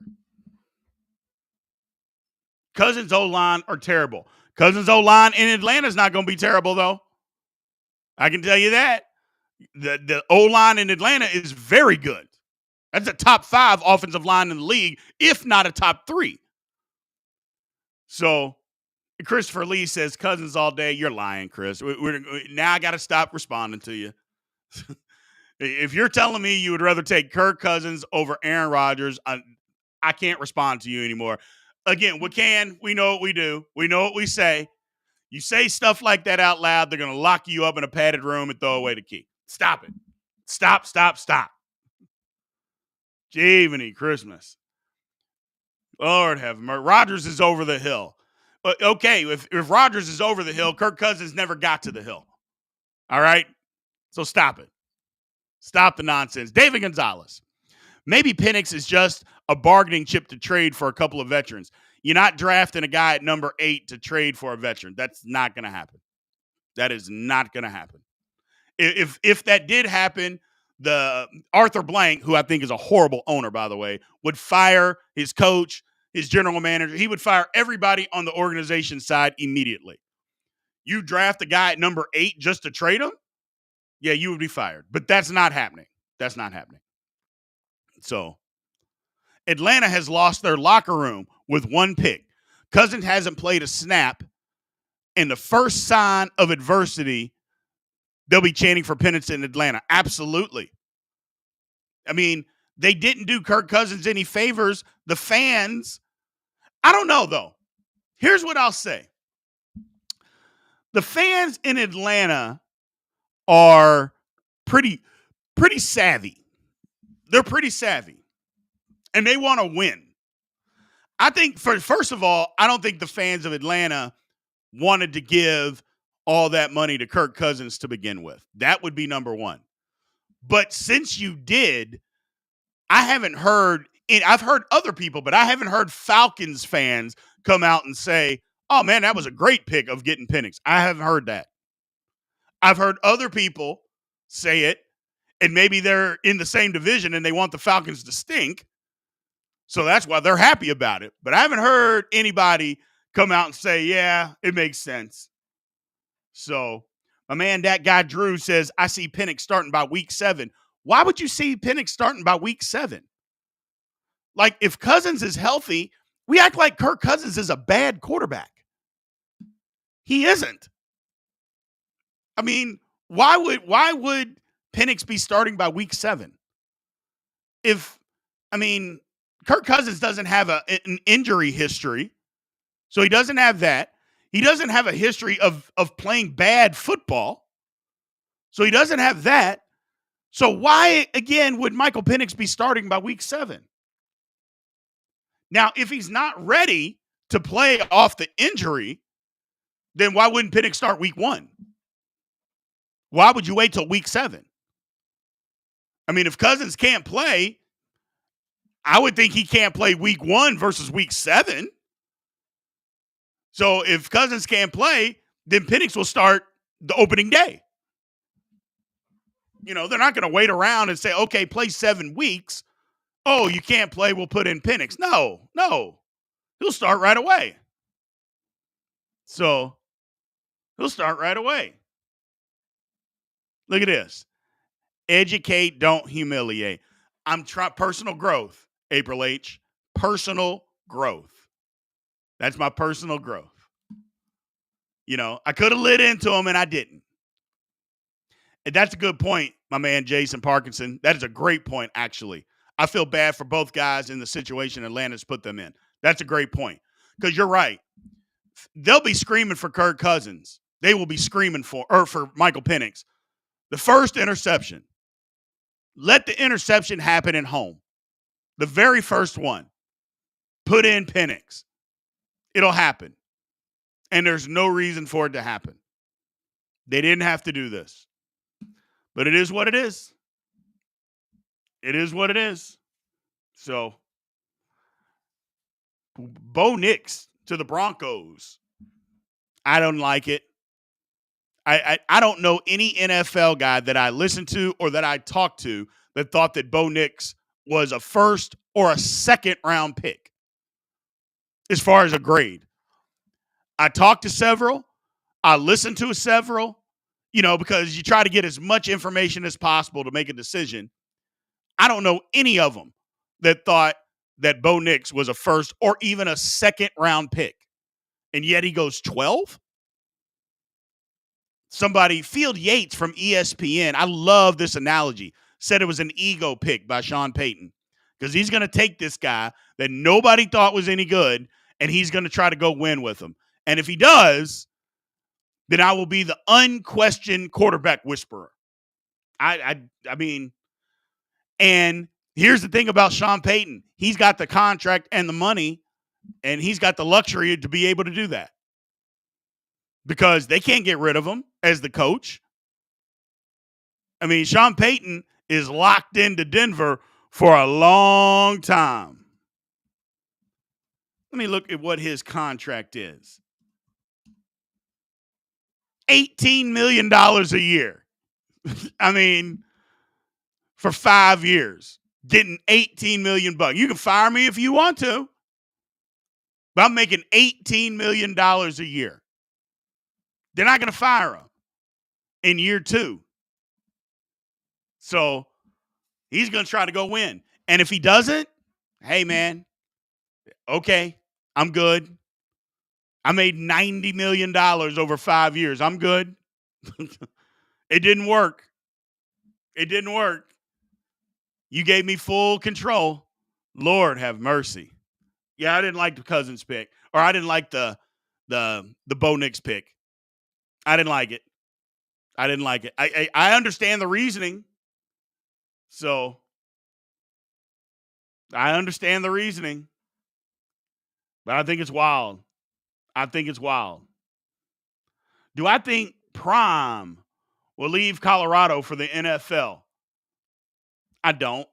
Cousins' O-line are terrible. Cousins' O-line in Atlanta is not going to be terrible, though. I can tell you that. The O-line in Atlanta is very good. That's a top 5 offensive line in the league, if not a top 3. So Christopher Lee says Cousins all day. You're lying, Chris. Now I got to stop responding to you. If you're telling me you would rather take Kirk Cousins over Aaron Rodgers, I can't respond to you anymore. Again, we know what we do. We know what we say. You say stuff like that out loud, they're going to lock you up in a padded room and throw away the key. Stop it. Stop. Jeveny Christmas. Lord have mercy. Rodgers is over the hill. Okay, if Rodgers is over the hill, Kirk Cousins never got to the hill. All right? So stop it. Stop the nonsense. David Gonzalez. Maybe Penix is just a bargaining chip to trade for a couple of veterans. You're not drafting a guy at number 8 to trade for a veteran. That's not going to happen. That is not going to happen. If that did happen, the Arthur Blank, who I think is a horrible owner, by the way, would fire his coach, his general manager. He would fire everybody on the organization side immediately. You draft a guy at number 8 just to trade him? Yeah, you would be fired. But that's not happening. That's not happening. So Atlanta has lost their locker room with one pick. Cousins hasn't played a snap. And the first sign of adversity, they'll be chanting for Penix in Atlanta. Absolutely. I mean, they didn't do Kirk Cousins any favors. The fans, I don't know, though. Here's what I'll say. The fans in Atlanta are pretty savvy. They're pretty savvy. And they want to win. I think, first of all, I don't think the fans of Atlanta wanted to give all that money to Kirk Cousins to begin with. That would be number one. But since you did, I haven't heard, I've heard other people, but I haven't heard Falcons fans come out and say, oh, man, that was a great pick of getting Penix. I haven't heard that. I've heard other people say it, and maybe they're in the same division and they want the Falcons to stink. So that's why they're happy about it. But I haven't heard anybody come out and say, yeah, it makes sense. So my man, that guy Drew says, I see Penix starting by week 7. Why would you see Penix starting by week 7? Like, if Cousins is healthy, we act like Kirk Cousins is a bad quarterback. He isn't. I mean, why would Penix be starting by week 7? Kirk Cousins doesn't have an injury history, so he doesn't have that. He doesn't have a history of playing bad football, so he doesn't have that. So why, again, would Michael Penix be starting by week 7? Now, if he's not ready to play off the injury, then why wouldn't Penix start week 1? Why would you wait till week 7? I mean, if Cousins can't play, I would think he can't play week 1 versus week 7. So if Cousins can't play, then Penix will start the opening day. You know, they're not going to wait around and say, okay, play 7 weeks. Oh, you can't play, we'll put in Penix. No. He'll start right away. So he'll start right away. Look at this. Educate, don't humiliate. I'm trying personal growth, April H. Personal growth. That's my personal growth. You know, I could have lit into him and I didn't. And that's a good point, my man, Jason Parkinson. That is a great point, actually. I feel bad for both guys in the situation Atlanta's put them in. That's a great point. Because you're right. They'll be screaming for Kirk Cousins. They will be screaming for Michael Penix. The first interception. Let the interception happen at home. The very first one. Put in Penix. It'll happen. And there's no reason for it to happen. They didn't have to do this. But it is what it is. It is what it is. So, Bo Nix to the Broncos. I don't like it. I don't know any NFL guy that I listened to or that I talked to that thought that Bo Nix was a first or a second round pick as far as a grade. I talked to several. I listened to several, because you try to get as much information as possible to make a decision. I don't know any of them that thought that Bo Nix was a first or even a second round pick. And yet he goes 12? Somebody, Field Yates from ESPN, I love this analogy, said it was an ego pick by Sean Payton because he's going to take this guy that nobody thought was any good and he's going to try to go win with him. And if he does, then I will be the unquestioned quarterback whisperer. I mean, and here's the thing about Sean Payton. He's got the contract and the money, and he's got the luxury to be able to do that because they can't get rid of him as the coach. I mean, Sean Payton is locked into Denver for a long time. Let me look at what his contract is. $18 million a year. I mean, for 5 years, getting $18 million. You can fire me if you want to, but I'm making $18 million a year. They're not going to fire him in year 2. So he's going to try to go win. And if he doesn't, hey, man, okay, I'm good. I made $90 million over 5 years. I'm good. It didn't work. It didn't work. You gave me full control. Lord have mercy. Yeah, I didn't like the Cousins pick, or I didn't like the Bo Nix pick. I didn't like it. I didn't like it. I understand the reasoning. So I understand the reasoning. But I think it's wild. I think it's wild. Do I think Prime will leave Colorado for the NFL? I don't.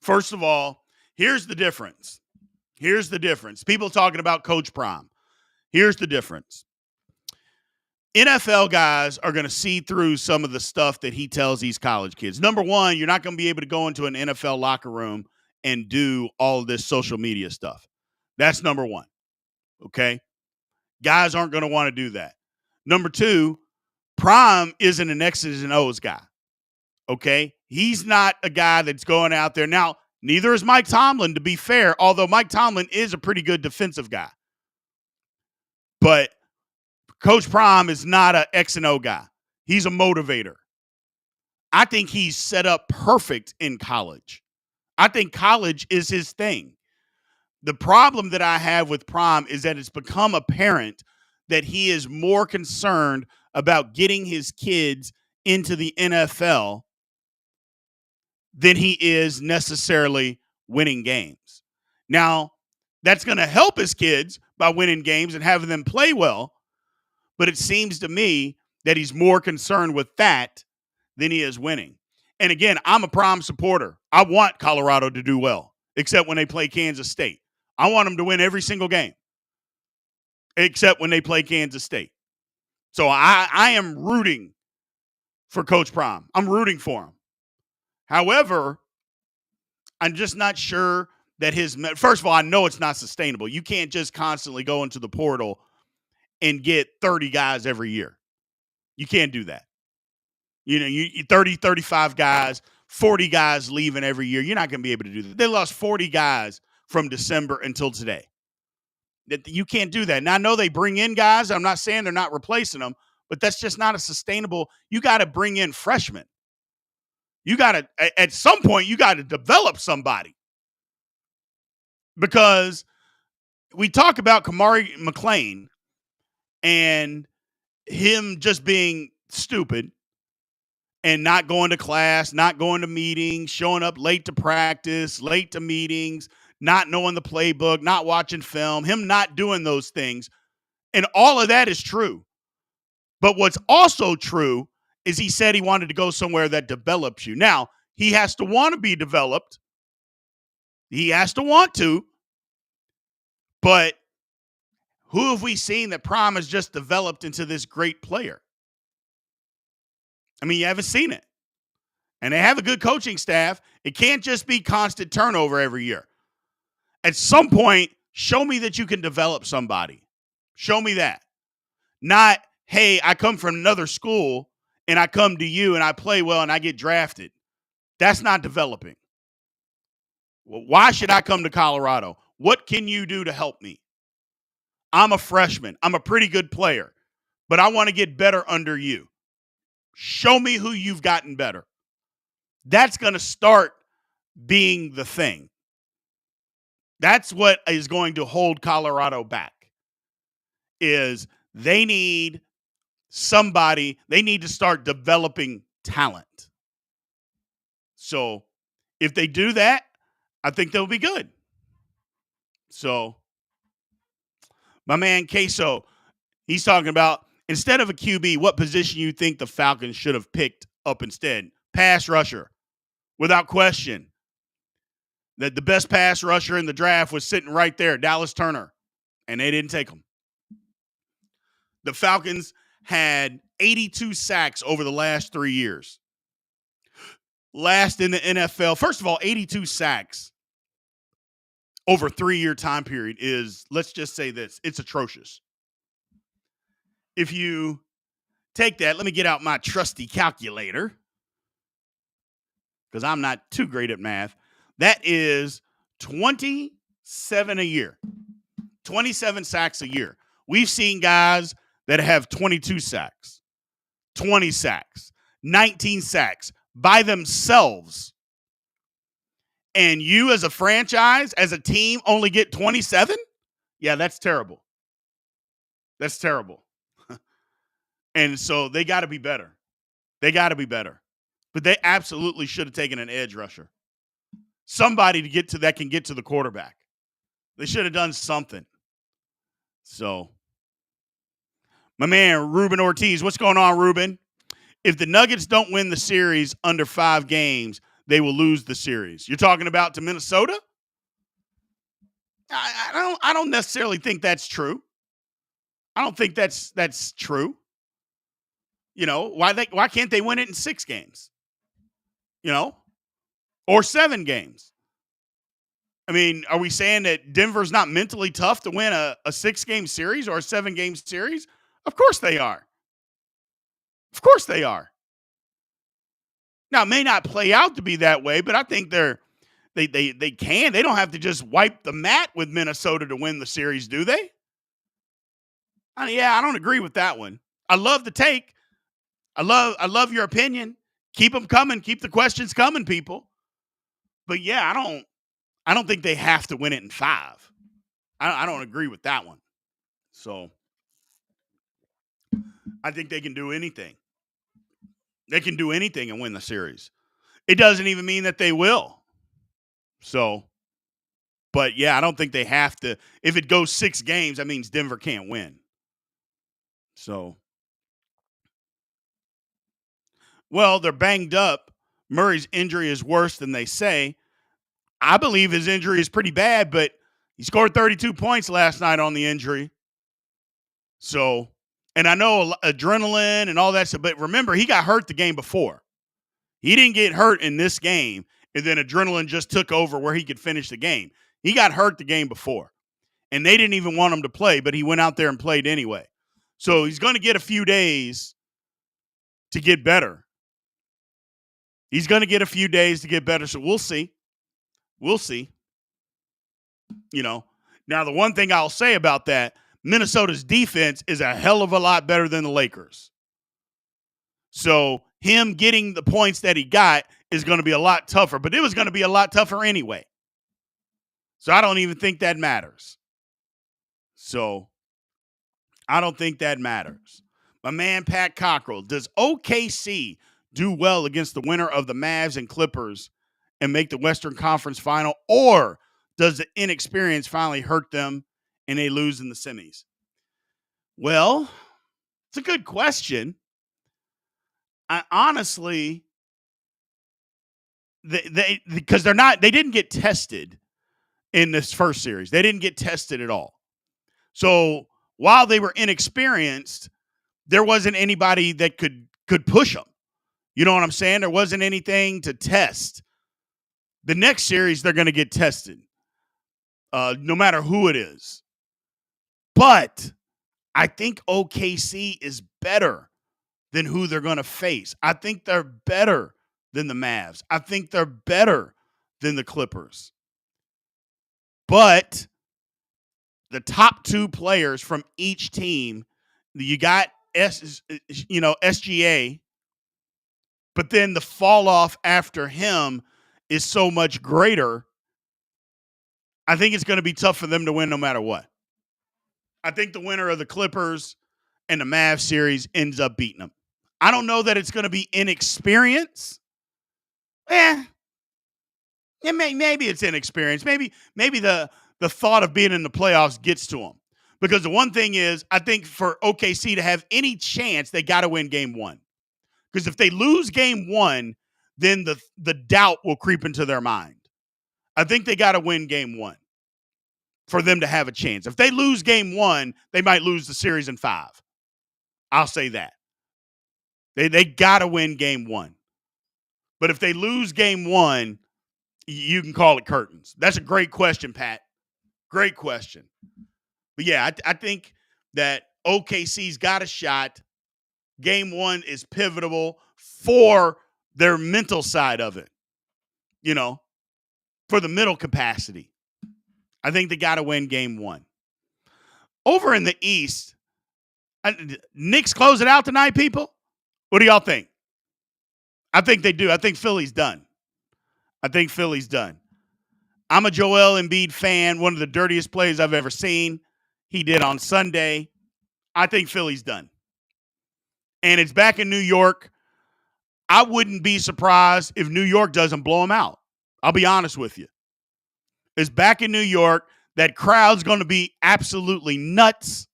First of all, here's the difference. People talking about Coach Prime. Here's the difference. NFL guys are going to see through some of the stuff that he tells these college kids. Number one, you're not going to be able to go into an NFL locker room and do all of this social media stuff. That's number one. Okay? Guys aren't going to want to do that. Number two, Prime isn't an X's and O's guy. Okay? He's not a guy that's going out there. Now, neither is Mike Tomlin, to be fair, although Mike Tomlin is a pretty good defensive guy. But Coach Prime is not an X and O guy. He's a motivator. I think he's set up perfect in college. I think college is his thing. The problem that I have with Prime is that it's become apparent that he is more concerned about getting his kids into the NFL than he is necessarily winning games. Now, that's going to help his kids by winning games and having them play well, but it seems to me that he's more concerned with that than he is winning. And again, I'm a Prime supporter. I want Colorado to do well, except when they play Kansas State. I want them to win every single game, except when they play Kansas State. So I am rooting for Coach Prime. I'm rooting for him. However, I'm just not sure that first of all, I know it's not sustainable. You can't just constantly go into the portal and get 30 guys every year. You can't do that. You know, you 30, 35 guys, 40 guys leaving every year. You're not going to be able to do that. They lost 40 guys from December until today. You can't do that. Now, I know they bring in guys. I'm not saying they're not replacing them, but that's just not a sustainable. You got to bring in freshmen. You got to, at some point, you got to develop somebody. Because we talk about Kamari McLean and him just being stupid and not going to class, not going to meetings, showing up late to practice, late to meetings, not knowing the playbook, not watching film, him not doing those things. And all of that is true. But what's also true is he said he wanted to go somewhere that develops you. Now, he has to want to be developed. He has to want to. But who have we seen that Prime has just developed into this great player? I mean, you haven't seen it. And they have a good coaching staff. It can't just be constant turnover every year. At some point, show me that you can develop somebody. Show me that. Not, hey, I come from another school and I come to you and I play well and I get drafted. That's not developing. Well, why should I come to Colorado? What can you do to help me? I'm a freshman. I'm a pretty good player, but I want to get better under you. Show me who you've gotten better. That's going to start being the thing. That's what is going to hold Colorado back. is they need somebody, they need to start developing talent. So if they do that, I think they'll be good. So my man Queso, he's talking about instead of a QB, what position you think the Falcons should have picked up instead? Pass rusher, without question. That the best pass rusher in the draft was sitting right there, Dallas Turner, and they didn't take him. The Falcons had 82 sacks over the last 3 years. Last in the NFL. First of all, 82 sacks over a 3-year time period is, let's just say this, it's atrocious. If you take that, let me get out my trusty calculator because I'm not too great at math. That is 27 a year. 27 sacks a year. We've seen guys that have 22 sacks, 20 sacks, 19 sacks by themselves. And you as a franchise, as a team, only get 27? Yeah, that's terrible. That's terrible. And so they got to be better. They got to be better. But they absolutely should have taken an edge rusher. Somebody to get to that can get to the quarterback. They should have done something. So, my man, Ruben Ortiz. What's going on, Ruben? If the Nuggets don't win the series under 5 games, they will lose the series. You're talking about to Minnesota? I don't necessarily think that's true. I don't think that's true. You know, why can't they win it in 6 games? You know? Or 7 games? I mean, are we saying that Denver's not mentally tough to win a 6-game series or a 7-game series? Of course they are. Of course they are. Now, it may not play out to be that way, but I think they can. They don't have to just wipe the mat with Minnesota to win the series, do they? I don't agree with that one. I love the take. I love your opinion. Keep them coming. Keep the questions coming, people. But yeah, I don't think they have to win it in 5. I don't agree with that one. So I think they can do anything. They can do anything and win the series. It doesn't even mean that they will. So, but yeah, I don't think they have to. If it goes 6 games, that means Denver can't win. So, well, they're banged up. Murray's injury is worse than they say. I believe his injury is pretty bad, but he scored 32 points last night on the injury. So, and I know adrenaline and all that stuff, but remember, he got hurt the game before. He didn't get hurt in this game, and then adrenaline just took over where he could finish the game. He got hurt the game before, and they didn't even want him to play, but he went out there and played anyway. So he's going to get a few days to get better. He's going to get a few days to get better, so we'll see. We'll see. You know, now the one thing I'll say about that, Minnesota's defense is a hell of a lot better than the Lakers. So him getting the points that he got is going to be a lot tougher, but it was going to be a lot tougher anyway. So I don't even think that matters. So I don't think that matters. My man, Pat Cockrell, does OKC do well against the winner of the Mavs and Clippers and make the Western Conference final, or does the inexperience finally hurt them and they lose in the semis? Well, it's a good question. I honestly, because they didn't get tested in this first series. They didn't get tested at all. So while they were inexperienced, there wasn't anybody that could push them. You know what I'm saying? There wasn't anything to test. The next series, they're going to get tested, no matter who it is. But I think OKC is better than who they're going to face. I think they're better than the Mavs. I think they're better than the Clippers. But the top 2 players from each team, you got SGA, but then the fall off after him is so much greater. I think it's going to be tough for them to win no matter what. I think the winner of the Clippers and the Mavs series ends up beating them. I don't know that it's going to be inexperience. Maybe it's inexperience. Maybe the thought of being in the playoffs gets to them. Because the one thing is, I think for OKC to have any chance, they got to win game one. Because if they lose game one, then the doubt will creep into their mind. I think they got to win game one for them to have a chance. If they lose game one, they might lose the series in 5. I'll say that. They got to win game one. But if they lose game one, you can call it curtains. That's a great question, Pat. Great question. But yeah, I think that OKC's got a shot. Game one is pivotal for their mental side of it, for the middle capacity. I think they got to win game one. Over in the East, Knicks close it out tonight, people? What do y'all think? I think they do. I think Philly's done. I'm a Joel Embiid fan, one of the dirtiest plays I've ever seen. He did on Sunday. I think Philly's done. And it's back in New York. I wouldn't be surprised if New York doesn't blow them out. I'll be honest with you. It's back in New York. That crowd's going to be absolutely nuts.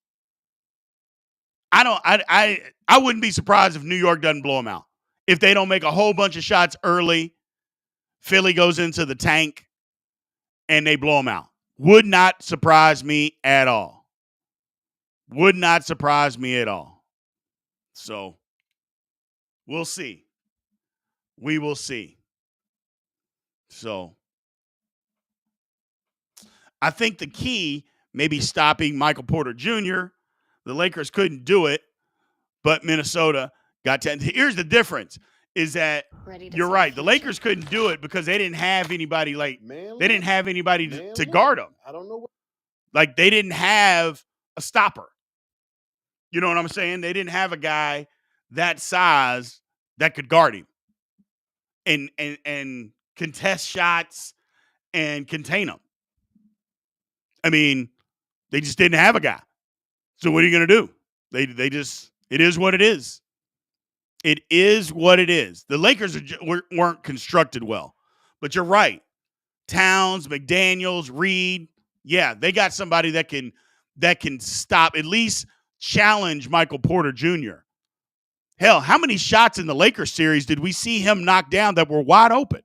I wouldn't be surprised if New York doesn't blow them out. If they don't make a whole bunch of shots early, Philly goes into the tank and they blow them out. Would not surprise me at all. Would not surprise me at all. So, we'll see. We will see. So, I think the key may be stopping Michael Porter Jr. The Lakers couldn't do it, but Minnesota got 10. Here's the difference, is that you're right. The Lakers couldn't do it because they didn't have anybody to guard them. I don't know. Like, they didn't have a stopper. You know what I'm saying? They didn't have a guy that size that could guard him and contest shots and contain them. I mean, they just didn't have a guy. So what are you going to do? They just, it is what it is. It is what it is. The Lakers weren't constructed well. But you're right. Towns, McDaniels, Reed, yeah, they got somebody that can stop, at least challenge Michael Porter Jr. Hell, how many shots in the Lakers series did we see him knock down that were wide open?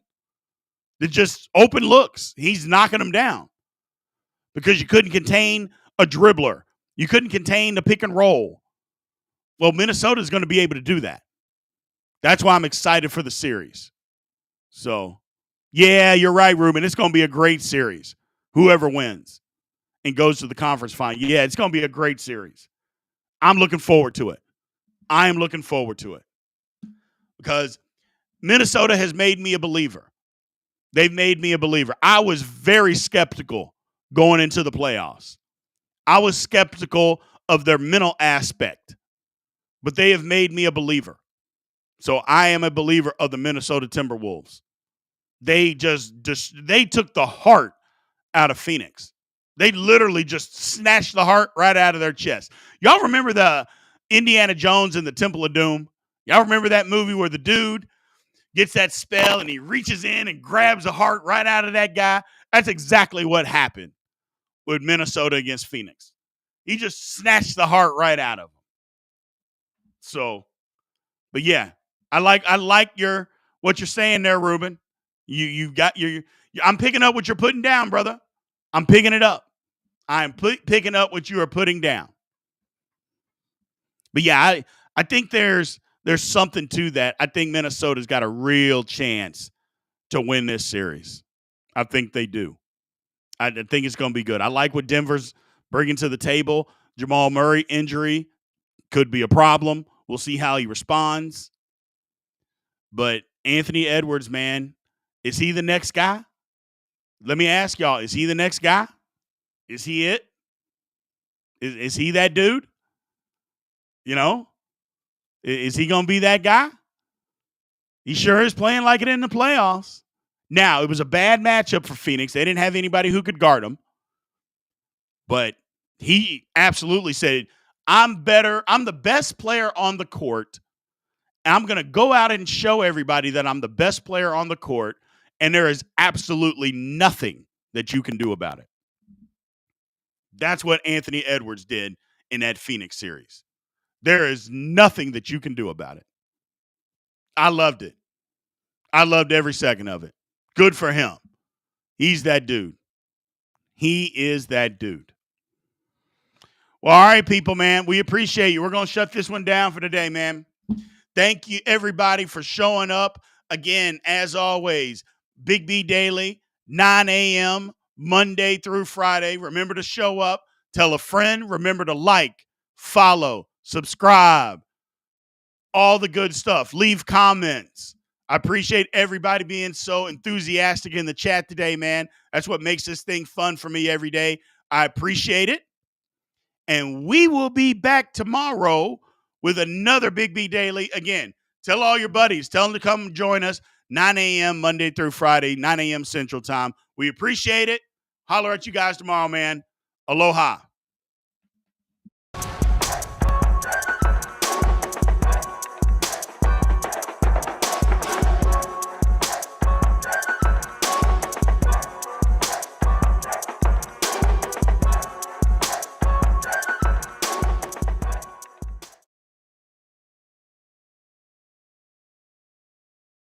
They're just open looks. He's knocking them down because you couldn't contain a dribbler. You couldn't contain the pick and roll. Well, Minnesota's going to be able to do that. That's why I'm excited for the series. So, yeah, you're right, Ruben. It's going to be a great series. Whoever wins and goes to the conference final. Yeah, it's going to be a great series. I'm looking forward to it. I am looking forward to it because Minnesota has made me a believer. They've made me a believer. I was very skeptical going into the playoffs. I was skeptical of their mental aspect, but they have made me a believer. So I am a believer of the Minnesota Timberwolves. They they took the heart out of Phoenix. They literally just snatched the heart right out of their chest. Y'all remember the Indiana Jones and the Temple of Doom? Y'all remember that movie where the dude gets that spell and he reaches in and grabs the heart right out of that guy? That's exactly what happened with Minnesota against Phoenix. He just snatched the heart right out of him. So, but yeah, I like what you're saying there, Ruben. You got I'm picking up what you're putting down, brother. I'm picking it up. I'm picking up what you are putting down. But yeah, I think there's something to that. I think Minnesota's got a real chance to win this series. I think they do. I think it's going to be good. I like what Denver's bringing to the table. Jamal Murray injury could be a problem. We'll see how he responds. But Anthony Edwards, man, is he the next guy? Let me ask y'all, is he the next guy? Is he it? Is he that dude? You know? Is he going to be that guy? He sure is playing like it in the playoffs. Now, it was a bad matchup for Phoenix. They didn't have anybody who could guard him. But He absolutely said, I'm better. I'm the best player on the court. I'm going to go out and show everybody that I'm the best player on the court, and there is absolutely nothing that you can do about it. That's what Anthony Edwards did in that Phoenix series. There is nothing that you can do about it. I loved it. I loved every second of it. Good for him. He's that dude. He is that dude. Well, all right, people, man. We appreciate you. We're going to shut this one down for today, man. Thank you, everybody, for showing up. Again, as always, Big B Daily, 9 a.m., Monday through Friday. Remember to show up. Tell a friend. Remember to like, follow, subscribe, all the good stuff. Leave comments. I appreciate everybody being so enthusiastic in the chat today, man. That's what makes this thing fun for me every day. I appreciate it. And we will be back tomorrow with another Big B Daily. Again, tell all your buddies. Tell them to come join us 9 a.m. Monday through Friday, 9 a.m. Central Time. We appreciate it. Holler at you guys tomorrow, man. Aloha.